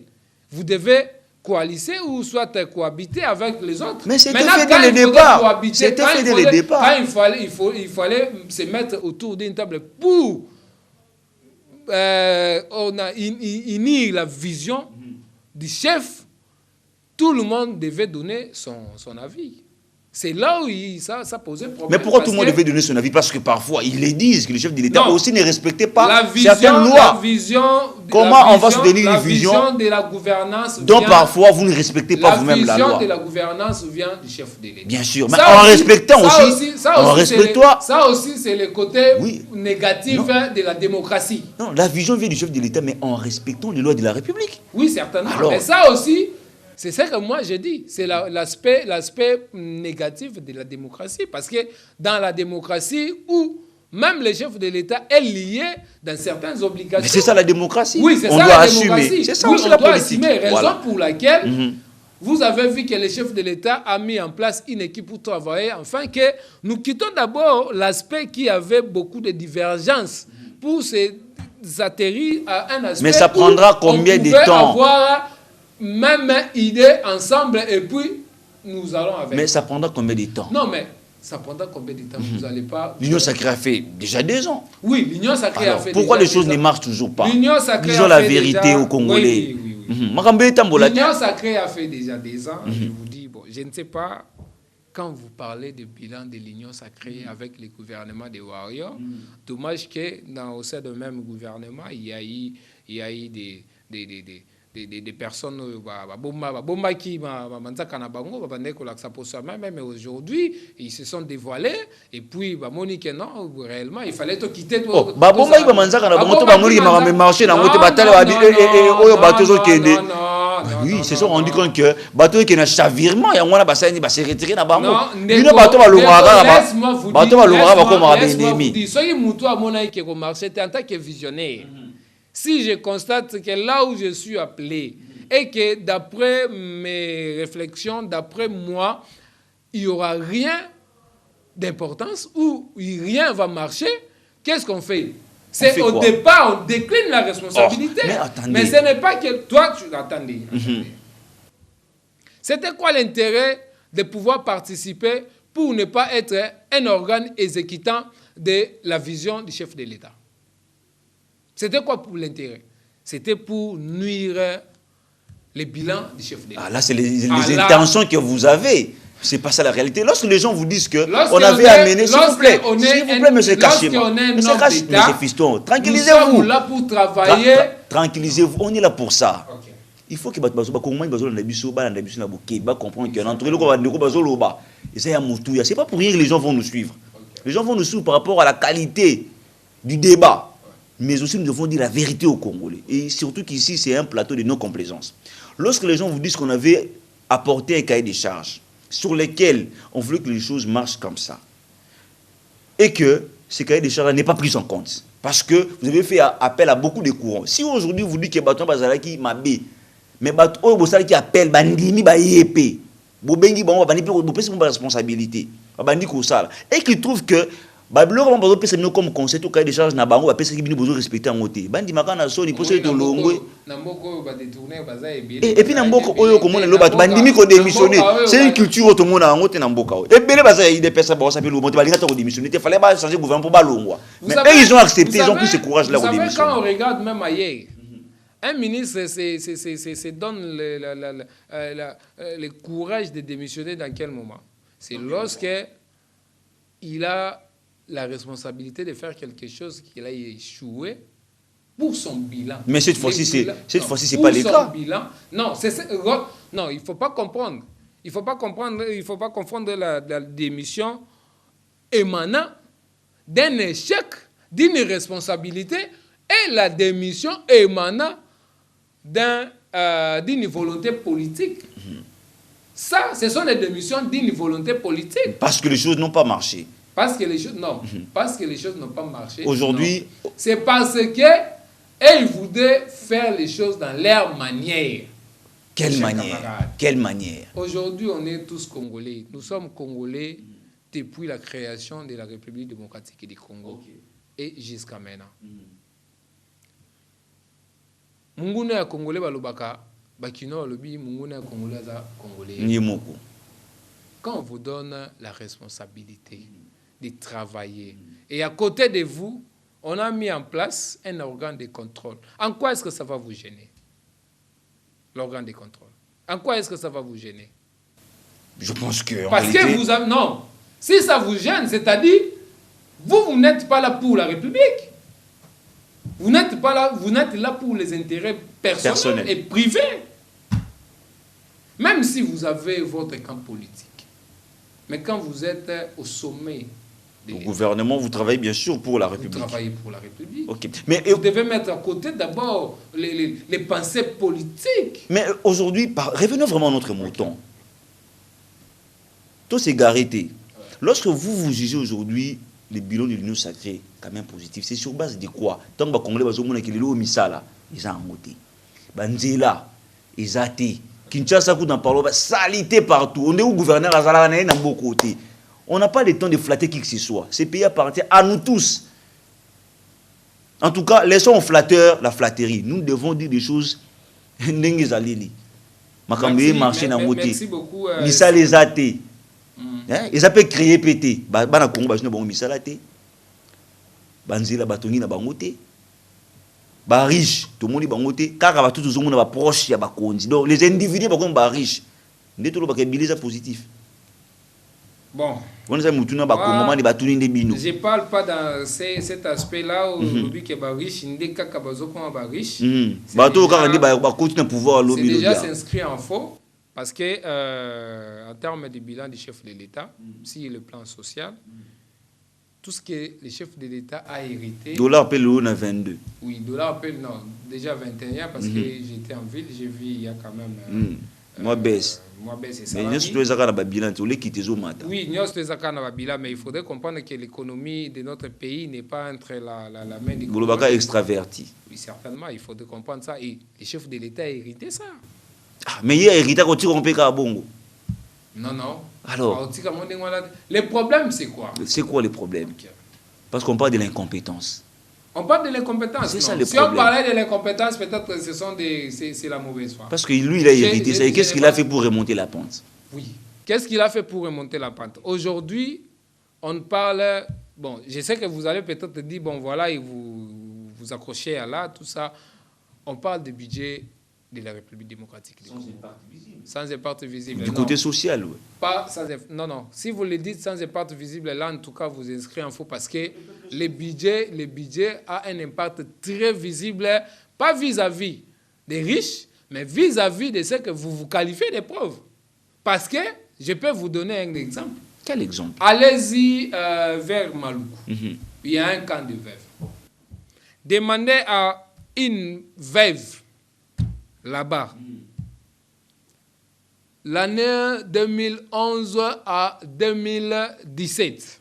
vous devez coaliser ou soit cohabiter avec les autres. Mais c'était fait dès le départ. C'était fait dès le départ. Quand il fallait se mettre autour d'une table pour unir la vision du chef, tout le monde devait donner son avis. C'est là où ça posait problème. Mais pourquoi tout le monde devait donner son avis? Parce que parfois, ils les disent que le chef de l'État aussi ne respectait pas certaines lois. Comment on va soutenir une vision de la gouvernance dont parfois vous ne respectez pas vous-même la loi? La vision de la gouvernance vient du chef de l'État. Bien sûr, mais en respectant aussi, ça aussi, c'est le côté négatif de la démocratie. Non, la vision vient du chef de l'État, mais en respectant les lois de la République. Oui, certainement. Mais ça aussi, c'est ça que moi j'ai dit. C'est l'aspect négatif de la démocratie. Parce que dans la démocratie, où même le chef de l'État est lié dans certaines obligations. Mais c'est ça la démocratie. Oui, c'est ça la démocratie. assumer. C'est ça oui, aussi la politique. Assumer, raison pour laquelle vous avez vu que le chef de l'État a mis en place une équipe pour travailler. Enfin, que nous quittons d'abord l'aspect qui avait beaucoup de divergences pour s'atterrir à un aspect. Mais ça prendra combien de temps? Avoir même idée ensemble et puis nous allons avec. Mais ça prendra combien de temps? Non, mais ça prendra combien de temps? Vous n'allez pas. L'Union sacrée a fait déjà 2 ans. Oui, l'Union sacrée a fait. Pourquoi déjà les choses ne marchent toujours pas? L'Union sacrée disons la vérité aux Congolais. Oui. L'Union sacrée a fait déjà 2 ans. Je vous dis, bon, je ne sais pas. Quand vous parlez du bilan de l'Union sacrée avec les gouvernements des Warriors, dommage que au sein du même gouvernement, il y a eu des personnes mais aujourd'hui ils se sont dévoilés et puis Monique non réellement il fallait te quitter oui, ils se sont rendus compte que bateau qui est un chavirement, il y a un bassin qui s'est retiré dans Bango. Si je constate que là où je suis appelé et que d'après mes réflexions, d'après moi, il n'y aura rien d'importance ou rien va marcher, qu'est-ce qu'on fait? C'est au départ, on décline la responsabilité. Mais ce n'est pas que toi, tu l'attendais. C'était quoi l'intérêt de pouvoir participer pour ne pas être un organe exécutant de la vision du chef de l'État? C'était quoi pour l'intérêt? C'était pour nuire les bilans du chef de l'État. Là, c'est les intentions que vous avez. C'est pas ça la réalité. Lorsque les gens vous disent que on avait amené, s'il vous plaît, monsieur Kachima, monsieur Fiston, tranquillisez-vous. Nous sommes là pour travailler. Tranquillisez-vous, on est là pour ça. Il faut que les gens comprennent que l'entreprise, c'est pas pour rien que les gens vont nous suivre. Les gens vont nous suivre par rapport à la qualité du débat. Mais aussi, nous devons dire la vérité aux Congolais. Et surtout qu'ici, c'est un plateau de non-complaisance. Lorsque les gens vous disent qu'on avait apporté un cahier des charges sur lesquels on voulait que les choses marchent comme ça, et que ce cahier des charges n'est pas pris en compte, parce que vous avez fait appel à beaucoup de courants. Si aujourd'hui vous dites que Baton Bazalaki m'a bé, mais Baton Bazalaki appelle Bandimi Bayépé, Bobengi Bango Bani pour une responsabilité, et qui trouve que Babylon va passer comme concept au cahier des charges na bango va passer qui besoin respecter en côté bandi makana soni pour to longwe et puis na mboko oyo komona lo bato bandimi ko démissionner c'est une culture au monde en côté na mboka et belé baza il des personnes ba saper lo monte balinga to démissionner il fallait pas changer gouvernement pour balongwa mais ils ont accepté ils ont pris ce courage là au démission. Quand on regarde même ailleurs un ministre se donne le courage de démissionner dans quel moment? C'est lorsque il a la responsabilité de faire quelque chose qu'il a échoué pour son bilan. Mais cette fois-ci, c'est pas le cas. Non, non, il faut pas comprendre. Il faut pas confondre la démission émanant d'un échec, d'une responsabilité et la démission émanant d'une volonté politique. Ça, ce sont les démissions d'une volonté politique. Parce que les choses n'ont pas marché. Parce que les choses n'ont pas marché. Aujourd'hui, c'est parce qu'ils voulaient faire les choses dans leur manière. Quelle manière? Quelle manière? Aujourd'hui, on est tous Congolais. Nous sommes Congolais depuis la création de la République démocratique du Congo et jusqu'à maintenant. Munguna ya Congolais balobaka, bakino lobi munguna ya Congolais za Congolais. Nyemoko. Quand on vous donne la responsabilité de travailler, et à côté de vous, on a mis en place un organe de contrôle. En quoi est-ce que ça va vous gêner? L'organe de contrôle. En quoi est-ce que ça va vous gêner? Je pense que... Parce que vous avez... Non. Si ça vous gêne, c'est-à-dire, vous n'êtes pas là pour la République. Vous n'êtes pas là, vous n'êtes là pour les intérêts personnels et privés. Même si vous avez votre camp politique. Mais quand vous êtes au sommet... Au gouvernement, vous travaillez bien sûr pour la République. Vous travaillez pour la République. Okay. Mais, vous devez mettre à côté d'abord les pensées politiques. Mais aujourd'hui, revenons vraiment à notre mouton. Tout s'est garité. Lorsque vous jugez aujourd'hui les bilans de l'Union sacrée, quand même positif, c'est sur base de quoi? Tant que les Congolais ont dit qu'ils ont mis ça là, ils ont monté. Banzela, ils ont été. Kinshasa, dans parole, salité partout. On est au gouverneur à Zalana, dans beaucoup côtés. On n'a pas le temps de flatter qui que ce soit. Ces pays appartiennent à nous tous. En tout cas, laissons aux flatteurs la flatterie. Nous devons dire des choses. Merci beaucoup. Missa les a été. Ils appellent créer pété. Bana Congo, bah je n'ai pas mis ça là té. Banzila batongi na bangote. Ba riche, tout le monde est bangote. Car à tout le monde va proche ya ba kondi. Donc les individus ba comme ba riche. Ndé tout le ba kebiliser positif. Bon. Je ne parle pas dans cet aspect-là où le qui est riche, il est riche. C'est déjà s'inscrit en faux parce que en termes de bilan du chef de l'État, si le plan social, tout ce que le chef de l'État a hérité. Dollar appelle le 22. Oui, dollar appelle non, déjà 21 parce que j'étais en ville, j'ai vu il y a quand même. Moi baisse. Mais nous mais il faudrait comprendre que l'économie de notre pays n'est pas entre la main des Congolais. Extraverti. Oui, certainement, il faudrait comprendre ça. Et les chefs de l'État a hérité ça. Mais il y a hérité quand on peut bongo. Non, non. Alors, le problème, c'est quoi? C'est quoi le problème? Parce qu'on parle de l'incompétence. On parle de l'incompétence. C'est ça le problème. Si on parlait de l'incompétence, peut-être que c'est la mauvaise foi. Parce que lui, il a hérité ça. Et qu'est-ce qu'il a fait pour remonter la pente? Oui. Qu'est-ce qu'il a fait pour remonter la pente? Aujourd'hui, on parle... Bon, je sais que vous allez peut-être dire, bon, voilà, et vous accrochez à là, tout ça. On parle du budget de la République démocratique du Congo. Sans impact visible. Du côté social, oui. Pas sans, non, non. Si vous le dites sans impact visible, là, en tout cas, vous inscrivez en faux parce que le budget a un impact très visible, pas vis-à-vis des riches, mais vis-à-vis de ce que vous qualifiez de pauvres. Parce que, je peux vous donner un exemple. Quel exemple? Allez-y vers Maloukou. Il y a un camp de veuves. Demandez à une veuve là-bas, l'année 2011 à 2017,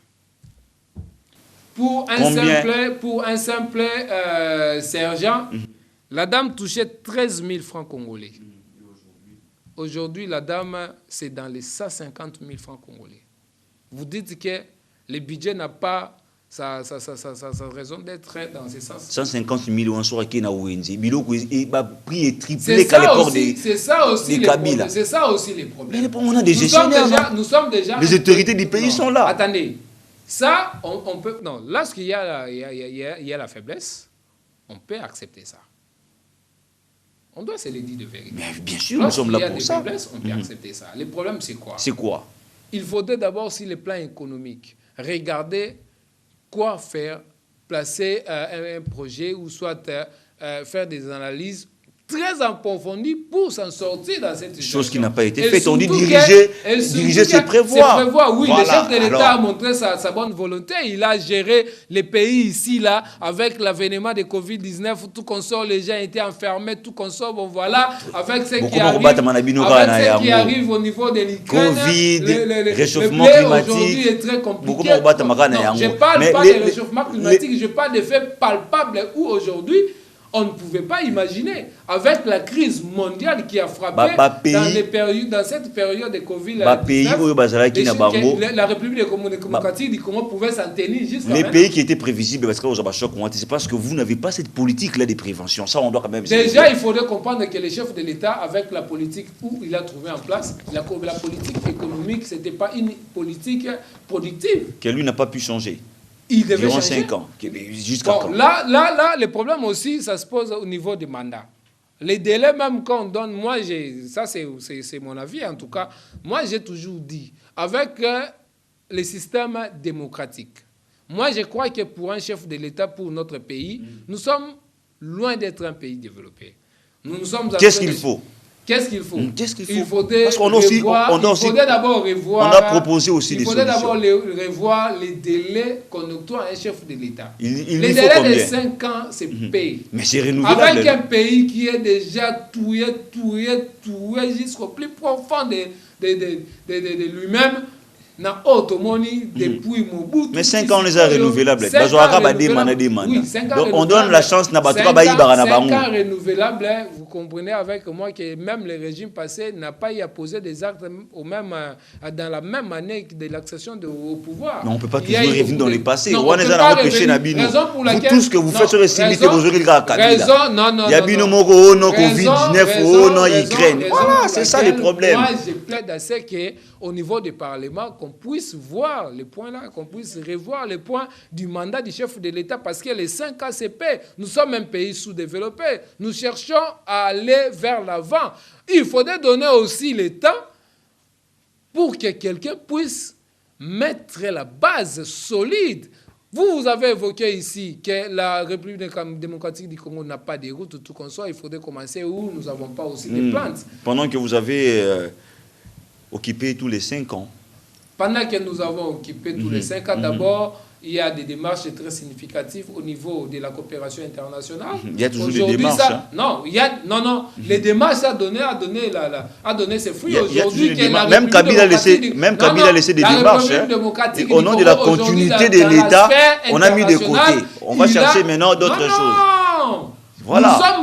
pour un simple sergent, la dame touchait 13 000 francs congolais. Aujourd'hui, la dame, c'est dans les 150 000 francs congolais. Vous dites que le budget n'a pas sa raison d'être dans ce sens. 150 000 en soit qui est na prix est triplé qu'à l'époque des Kabila. C'est ça aussi les problèmes. Mais on a des gestionnaires. Nous sommes déjà les autorités du pays sont là. Attendez. Ça, on peut... Non, lorsqu'il y a la faiblesse, on peut accepter ça. On doit se le dire de vérité. Mais bien sûr, nous sommes là pour ça. Faiblesses, on peut accepter ça. Le problème, c'est quoi? C'est quoi? Il faudrait d'abord, sur le plan économique, regarder quoi faire, placer un projet ou soit faire des analyses très approfondies pour s'en sortir dans cette situation. Chose qui n'a pas été faite. On dit diriger, c'est prévoir. C'est prévoir, oui. Voilà. Le chef de l'État a Alors... montré sa bonne volonté. Il a géré les pays ici, là, avec l'avènement de Covid-19, tout consort, les gens étaient enfermés, tout consort, bon voilà, avec ce qui arrive au niveau de l'Ukraine. Covid, réchauffement climatique. Aujourd'hui est très compliqué. Non, je ne parle pas de réchauffement climatique, je parle de faits palpables où aujourd'hui, On ne pouvait pas imaginer, avec la crise mondiale qui a frappé dans cette période de Covid-19, la République démocratique du Congo pouvait s'en tenir jusqu'à les pays qui étaient prévisibles, parce que c'est parce que vous n'avez pas cette politique-là de prévention. Ça, on doit quand même... Déjà, il faudrait comprendre que le chef de l'État, avec la politique où il a trouvé en place, la politique économique, ce n'était pas une politique productive. Que lui n'a pas pu changer. Il devait changer. 5 ans. Jusqu'à quand? Là, le problème aussi, ça se pose au niveau des mandats. Les délais même qu'on donne, ça c'est mon avis en tout cas, moi j'ai toujours dit, avec le système démocratique, moi je crois que pour un chef de l'État, pour notre pays, nous sommes loin d'être un pays développé. Qu'est-ce qu'il faut? Qu'est-ce qu'il faut? Il faudrait d'abord revoir. On a proposé aussi des solutions. Il faudrait d'abord revoir les délais qu'on octroie à un chef de l'État. Les délais de 5 ans, c'est payé. Mais c'est renouvelable. Avec un pays qui est déjà touillé jusqu'au plus profond de lui-même. Depuis Mobutu. Mais 5 ans, on les a renouvelables. Oui, 5 ans. Donc on donne la chance à 5 ans renouvelables. Vous comprenez avec moi que même le régime passé n'a pas eu à poser des actes dans la même année de l'accession au pouvoir. Mais on ne peut pas toujours revenir dans le passé. On ne peut pas revenir. Tout ce que vous faites sur les cimités, vous aurez le gars à Kabila. Non. Il y a Binomoko, non Covid-19, non Ukraine. Voilà, c'est ça le problème. Moi, je plaide à ce qu'au niveau du Parlement, qu'on puisse voir les points là, qu'on puisse revoir les points du mandat du chef de l'État, parce que les 5 ACP, nous sommes un pays sous-développé. Nous cherchons à aller vers l'avant. Il faudrait donner aussi le temps pour que quelqu'un puisse mettre la base solide. Vous avez évoqué ici que la République démocratique du Congo n'a pas de route, tout comme ça. Il faudrait commencer où nous n'avons pas aussi de plantes. Pendant que vous avez occupé tous les 5 ans. Pendant que nous avons occupé tous les 5 ans, d'abord, il y a des démarches très significatives au niveau de la coopération internationale. Il y a toujours des démarches. Non, les démarches a donné ses fruits. Aujourd'hui, même Kabila a laissé des démarches. Au nom de la continuité de l'État, on a mis de côté. On va chercher maintenant d'autres choses. Voilà.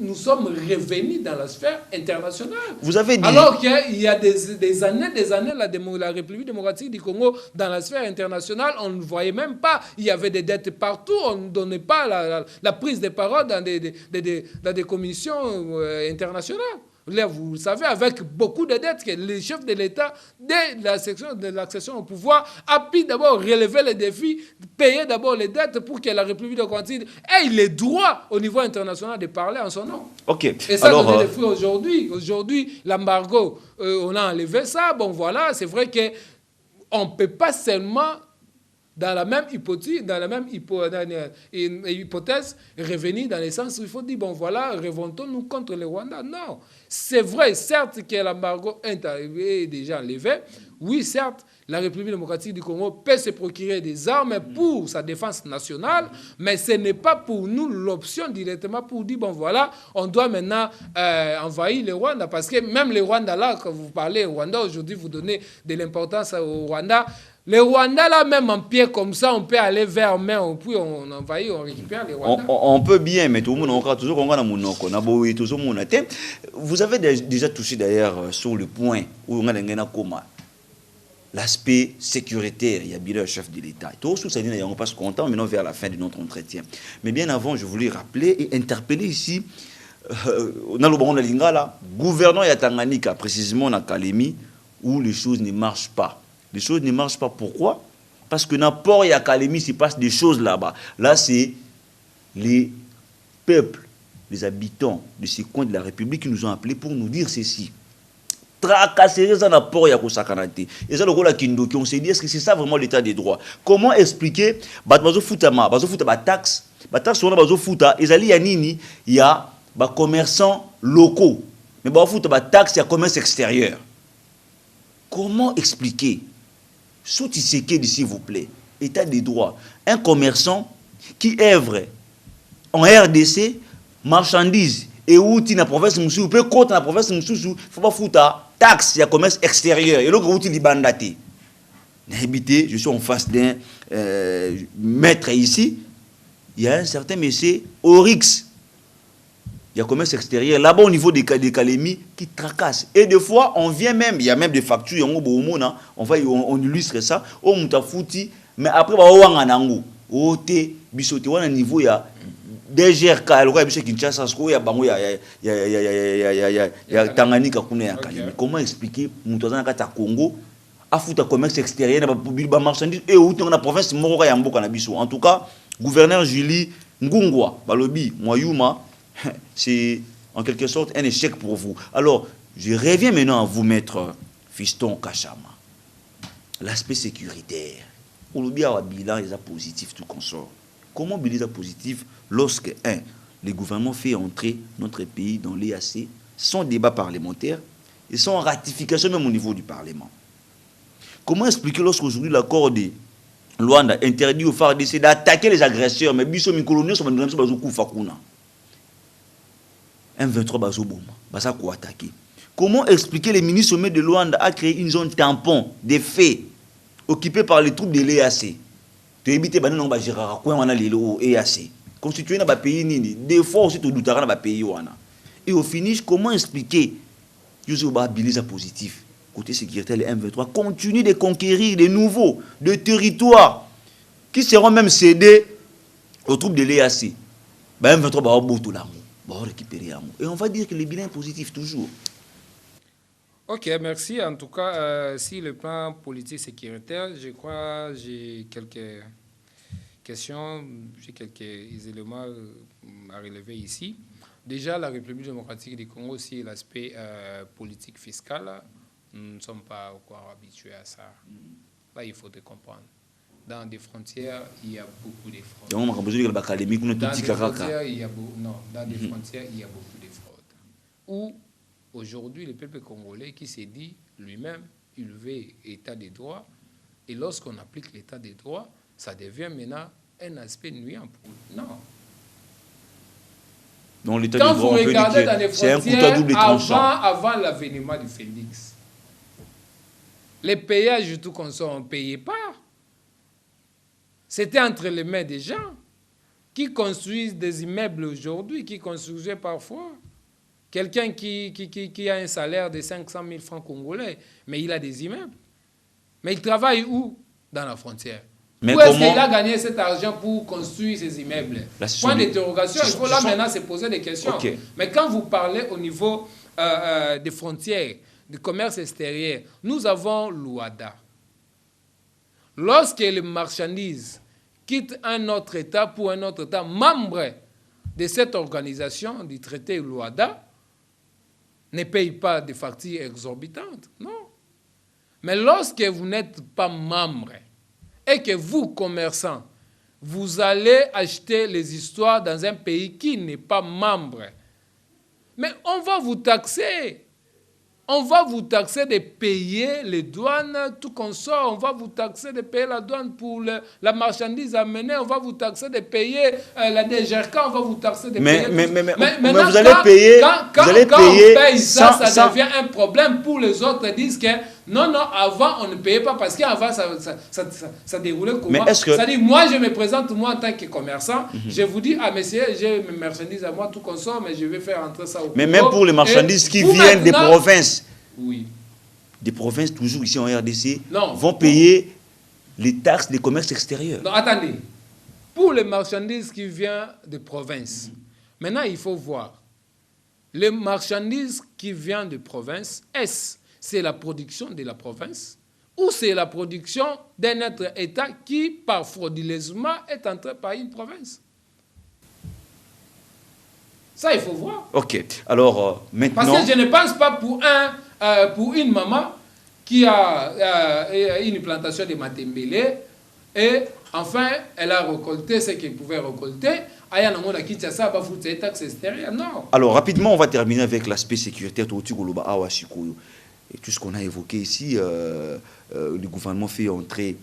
Nous sommes revenus dans la sphère internationale. Vous avez dit... Alors qu'il y a des années, la République démocratique du Congo, dans la sphère internationale, on ne voyait même pas. Il y avait des dettes partout. On ne donnait pas la prise de parole dans des commissions internationales. Là, vous savez, avec beaucoup de dettes, que le chef de l'État, dès l'accession au pouvoir, a pu d'abord relever les défis, payer d'abord les dettes pour que la République démocratique ait le droit au niveau international de parler en son nom. Ok. Et ça donne des fruits aujourd'hui. Aujourd'hui, l'embargo, on a enlevé ça. Bon, voilà, c'est vrai qu'on ne peut pas seulement... Dans la même hypothèse, revenir dans le sens où il faut dire, bon voilà, révoltons-nous contre le Rwanda. Non, c'est vrai, certes que l'embargo est arrivé et déjà enlevé. Oui, certes, la République démocratique du Congo peut se procurer des armes pour sa défense nationale, mais ce n'est pas pour nous l'option directement pour dire, bon voilà, on doit maintenant envahir le Rwanda. Parce que même le Rwanda, là, quand vous parlez au Rwanda, aujourd'hui, vous donnez de l'importance au Rwanda. Le Rwanda, là, même en pied comme ça, on peut aller vers main, puis on envahit, on récupère les Rwandais. On peut bien, mais tout le monde a toujours vous avez déjà touché d'ailleurs sur le point où on a l'aspect sécuritaire. Il y a bien le chef de l'État. Tout ça, on passe content maintenant vers la fin de notre entretien. Mais bien avant, je voulais rappeler et interpeller ici dans le Lingala, gouverneur de Tanganyika, précisément dans Kalemi, où les choses ne marchent pas. Les choses ne marchent pas. Pourquoi? Parce que dans le port et à Kalemi, il se passe des choses là-bas. Là, c'est les peuples, les habitants de ces coins de la République qui nous ont appelés pour nous dire ceci. Tracasser dans le port et à Kosakanate. Et ça, le rôle à Kindoki, on s'est dit, est-ce que c'est ça vraiment l'état des droits? Comment expliquer, taxe, il y a des commerçants locaux, mais taxe, il y a commerce extérieur. Comment expliquer? Sous-Tshisekedi, s'il vous plaît, état des droits. Un commerçant qui œuvre en RDC, marchandise, et où tu na province Moussou, peut compte dans la province Moussou, il faut pas foutre taxe, il y a commerce extérieur. Et l'autre, où tu libandate. Je suis en face d'un maître ici, il y a un certain monsieur Oryx, il y a commerce extérieur là-bas au niveau des Kalemi qui tracassent. Et des fois, on vient même, il y a même des factures, on illustre ça, on mutafouti, mais après, on va en Ote, bisote, on a un niveau, il y a DGRK, il y a Tanganyika, comment expliquer, Congo, afuta commerce extérieur, marchandise, et où on a province, en tout cas, gouverneur Julie Ngungwa, Balobi, Moyouma, c'est en quelque sorte un échec pour vous. Alors, je reviens maintenant à vous, maître Fiston Kachama. L'aspect sécuritaire. On a un bilan positif, tout consort. Comment bilan positif lorsque, le gouvernement fait entrer notre pays dans l'EAC sans débat parlementaire et sans ratification même au niveau du Parlement? Comment expliquer lorsqu'aujourd'hui l'accord de Luanda interdit aux FARDC d'attaquer les agresseurs, mais biso mikolonio sont dans le coup fakuna. M23 bazoboma, baza ko attaquer. Comment expliquer les ministres de Luanda a créé une zone tampon des faits occupée par les troupes de l'EAC? Tu évites bané non ba girara ko wana lelo EAC. Constitué na ba pays nini, des fois aussi to doutara na ba pays wana. Et au finish, comment expliquer Yousou ba bilisa positif? Côté sécuritaire, les M23 continuent de conquérir de nouveaux de territoires qui seront même cédés aux troupes de l'EAC. Ben M23 va récupérer l'amour. Et on va dire que le bilan est positif toujours. Ok, merci. En tout cas, si le plan politique sécuritaire, je crois j'ai quelques questions, j'ai quelques éléments à relever ici. Déjà, la République démocratique du Congo, c'est l'aspect politique fiscal. Nous ne sommes pas encore habitués à ça. Là, il faut te comprendre. Dans des frontières, il y a beaucoup de fraudes. Dans des frontières, il y a beaucoup de fraudes. Où, aujourd'hui, le peuple congolais qui s'est dit lui-même, il veut état de droit, et lorsqu'on applique l'état de droit, ça devient maintenant un aspect nuisant pour nous. Non. Dans l'état de droit, on peut dire que c'est un couteau à double tranchant. Avant l'avènement du Félix, les payages tout qu'on soit, on ne payait pas. C'était entre les mains des gens qui construisent des immeubles aujourd'hui, qui construisaient parfois. Quelqu'un qui a un salaire de 500 000 francs congolais, mais il a des immeubles. Mais il travaille où? Dans la frontière. Mais où est-ce qu'il a gagné cet argent pour construire ces immeubles? Point d'interrogation. Il faut là maintenant se poser des questions. Okay. Mais quand vous parlez au niveau des frontières, du commerce extérieur, nous avons l'OUADA. Lorsque les marchandises quittent un autre État pour un autre État, membre de cette organisation du traité l'OUADA, ne payent pas de factures exorbitantes. Non. Mais lorsque vous n'êtes pas membre et que vous, commerçants, vous allez acheter les histoires dans un pays qui n'est pas membre, mais on va vous taxer. On va vous taxer de payer les douanes, tout qu'on sort. On va vous taxer de payer la douane pour la marchandise amenée. On va vous taxer de payer la DGRK. On va vous taxer de payer... Mais vous allez payer... Quand on paye ça, ça devient un problème pour les autres. Ils disent que non, avant, on ne payait pas parce qu'avant, ça déroulait comment? C'est-à-dire, moi, je me présente, moi, en tant que commerçant, je vous dis, messieurs, j'ai mes marchandises à moi, tout qu'on sort, mais je vais faire entrer ça au Congo. Mais même pour les marchandises qui viennent des provinces, oui. Des provinces toujours ici en RDC, vont payer les taxes des commerces extérieurs. Non, attendez. Pour les marchandises qui viennent des provinces, maintenant, il faut voir. Les marchandises qui viennent de province, c'est la production de la province ou c'est la production d'un autre État qui, par frauduleusement, est entré par une province? Ça, il faut voir. Ok. Alors, maintenant... Parce que je ne pense pas pour une maman qui a une plantation de matembele et enfin, elle a récolté ce qu'elle pouvait récolter. Non. Alors, rapidement, on va terminer avec l'aspect sécuritaire. Et tout ce qu'on a évoqué ici, le gouvernement fait entrer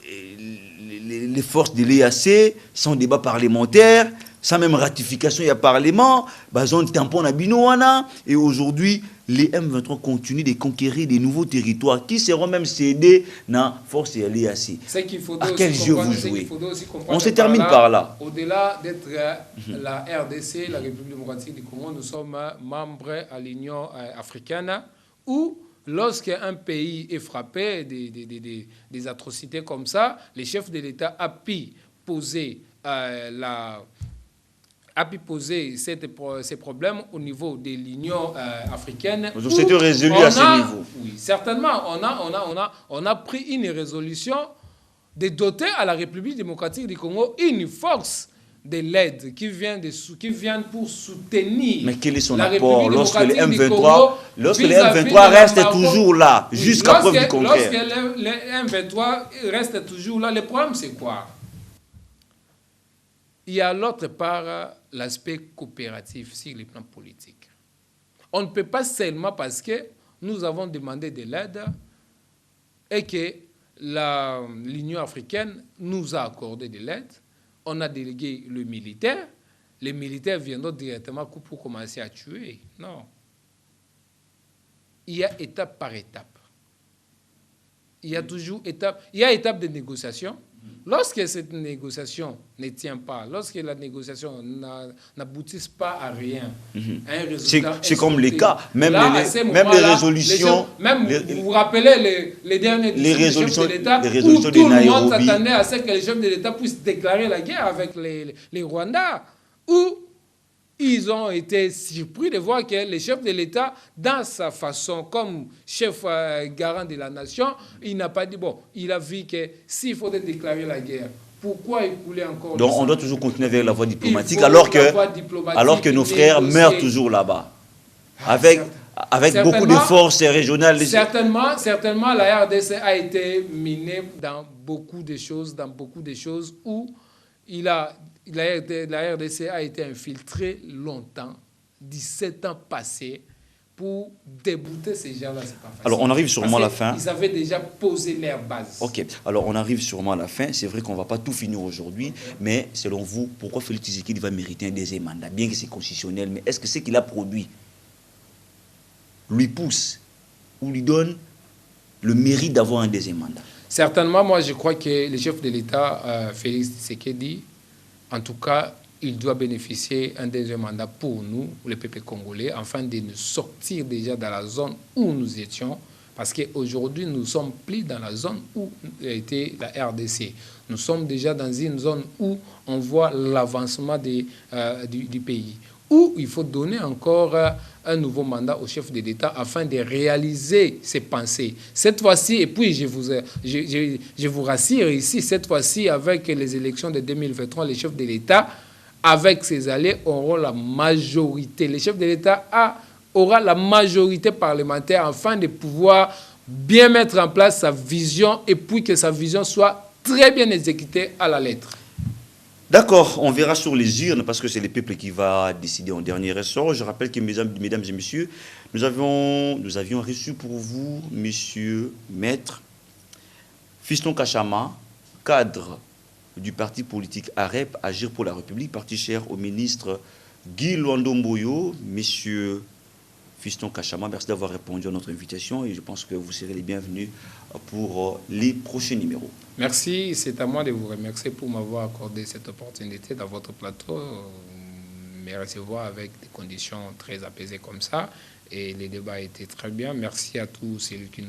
les forces de l'EAC sans débat parlementaire, sans même ratification, il y a parlement, bazon tampon à Binoana, et aujourd'hui, les M23 continuent de conquérir des nouveaux territoires qui seront même cédés dans Force et l'EAC. À quel jeu vous jouez? On se termine par là. Au-delà d'être la RDC, la République démocratique du Congo, nous sommes membres à l'Union africaine où, lorsqu'un pays est frappé des atrocités comme ça, les chefs de l'État a pu poser ces problèmes au niveau de l'Union africaine. C'était résolu à ce niveau. Oui, certainement. On a pris une résolution de doter à la République démocratique du Congo une force de l'aide qui vient pour soutenir. Mais quel est son apport lorsque les M23 restent toujours là, jusqu'à preuve du contraire? Lorsque les M23 restent toujours là, le problème c'est quoi? Il y a l'autre part l'aspect coopératif sur le plan politique. On ne peut pas seulement parce que nous avons demandé de l'aide et que l'Union africaine nous a accordé de l'aide. On a délégué le militaire. Les militaires viendront directement pour commencer à tuer. Non. Il y a étape par étape. Il y a toujours étape de négociation. Lorsque cette négociation ne tient pas, lorsque la négociation n'aboutit pas à rien, à un résultat, c'est comme les cas, même les résolutions. Vous vous rappelez les dernières résolutions de l'État où tout le monde s'attendait à ce que les chefs de l'État puissent déclarer la guerre avec les Rwandais, où ils ont été surpris de voir que le chef de l'État, dans sa façon, comme chef garant de la nation, il n'a pas dit, bon, il a vu que s'il faudrait déclarer la guerre, pourquoi écouler encore? Donc on doit toujours continuer avec la voie diplomatique, alors que nos frères meurent toujours là-bas, avec beaucoup de forces régionales. Certainement, la RDC a été minée dans beaucoup de choses où la RDC a été infiltrée longtemps, 17 ans passés, pour débouter ces gens-là. C'est pas facile. Alors, on arrive sûrement à la fin. Ils avaient déjà posé leur base. Ok. Alors, on arrive sûrement à la fin. C'est vrai qu'on ne va pas tout finir aujourd'hui, mais selon vous, pourquoi Félix Tshisekedi va mériter un deuxième mandat? Bien que c'est constitutionnel, mais est-ce que ce qu'il a produit lui pousse ou lui donne le mérite d'avoir un deuxième mandat? Certainement, moi, je crois que le chef de l'État, Félix Tshisekedi, en tout cas, il doit bénéficier d'un deuxième mandat pour nous, le peuple congolais, afin de nous sortir déjà dans la zone où nous étions. Parce qu'aujourd'hui, nous ne sommes plus dans la zone où était la RDC. Nous sommes déjà dans une zone où on voit l'avancement du pays. Où il faut donner encore un nouveau mandat au chef de l'État afin de réaliser ses pensées. Cette fois-ci, et puis je vous rassure ici, cette fois-ci, avec les élections de 2023, les chefs de l'État, avec ses alliés, auront la majorité. Les chefs de l'État aura la majorité parlementaire afin de pouvoir bien mettre en place sa vision et puis que sa vision soit très bien exécutée à la lettre. D'accord, on verra sur les urnes parce que c'est le peuple qui va décider en dernier ressort. Je rappelle que, mesdames et messieurs, nous avions reçu pour vous, monsieur, maître, Fiston Kachama, cadre du parti politique AREP, Agir pour la République, parti cher au ministre Guy Luando-Mboyo. Monsieur Fiston Kachama, merci d'avoir répondu à notre invitation et je pense que vous serez les bienvenus pour les prochains numéros. Merci, c'est à moi de vous remercier pour m'avoir accordé cette opportunité dans votre plateau, me recevoir avec des conditions très apaisées comme ça. Et les débats étaient très bien. Merci à tous ceux qui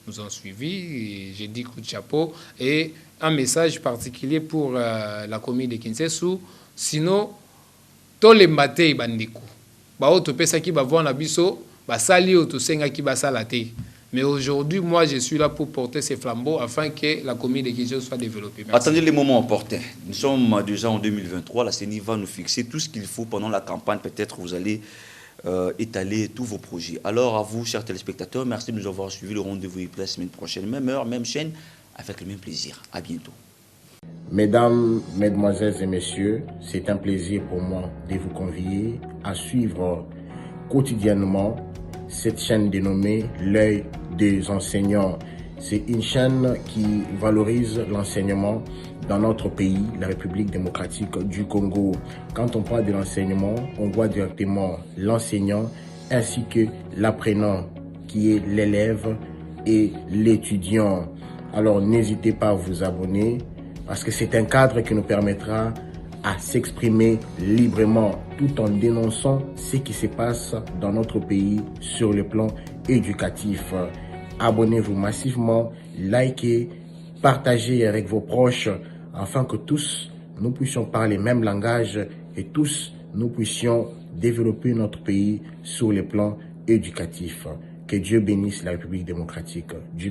nous ont suivis. J'ai dit coup de chapeau. Et un message particulier pour la commune de Kinshasa. Sinon, tous les matins, bandeko. Mais aujourd'hui, moi, je suis là pour porter ces flambeaux afin que la commune de Kinshasa soit développée. Merci. Attendez les moments opportuns. Nous sommes déjà en 2023. La CENI va nous fixer tout ce qu'il faut pendant la campagne. Peut-être vous allez étaler tous vos projets. Alors, à vous, chers téléspectateurs, merci de nous avoir suivis. Le rendez-vous est la semaine prochaine. Même heure, même chaîne, avec le même plaisir. À bientôt. Mesdames, Mesdemoiselles et Messieurs, c'est un plaisir pour moi de vous convier à suivre quotidiennement cette chaîne dénommée L'œil des enseignants. C'est une chaîne qui valorise l'enseignement dans notre pays, la République démocratique du Congo. Quand on parle de l'enseignement, on voit directement l'enseignant ainsi que l'apprenant qui est l'élève et l'étudiant. Alors n'hésitez pas à vous abonner parce que c'est un cadre qui nous permettra à s'exprimer librement tout en dénonçant ce qui se passe dans notre pays sur le plan éducatif. Abonnez-vous massivement, likez, partagez avec vos proches afin que tous nous puissions parler le même langage et tous nous puissions développer notre pays sur le plan éducatif. Que Dieu bénisse la République démocratique du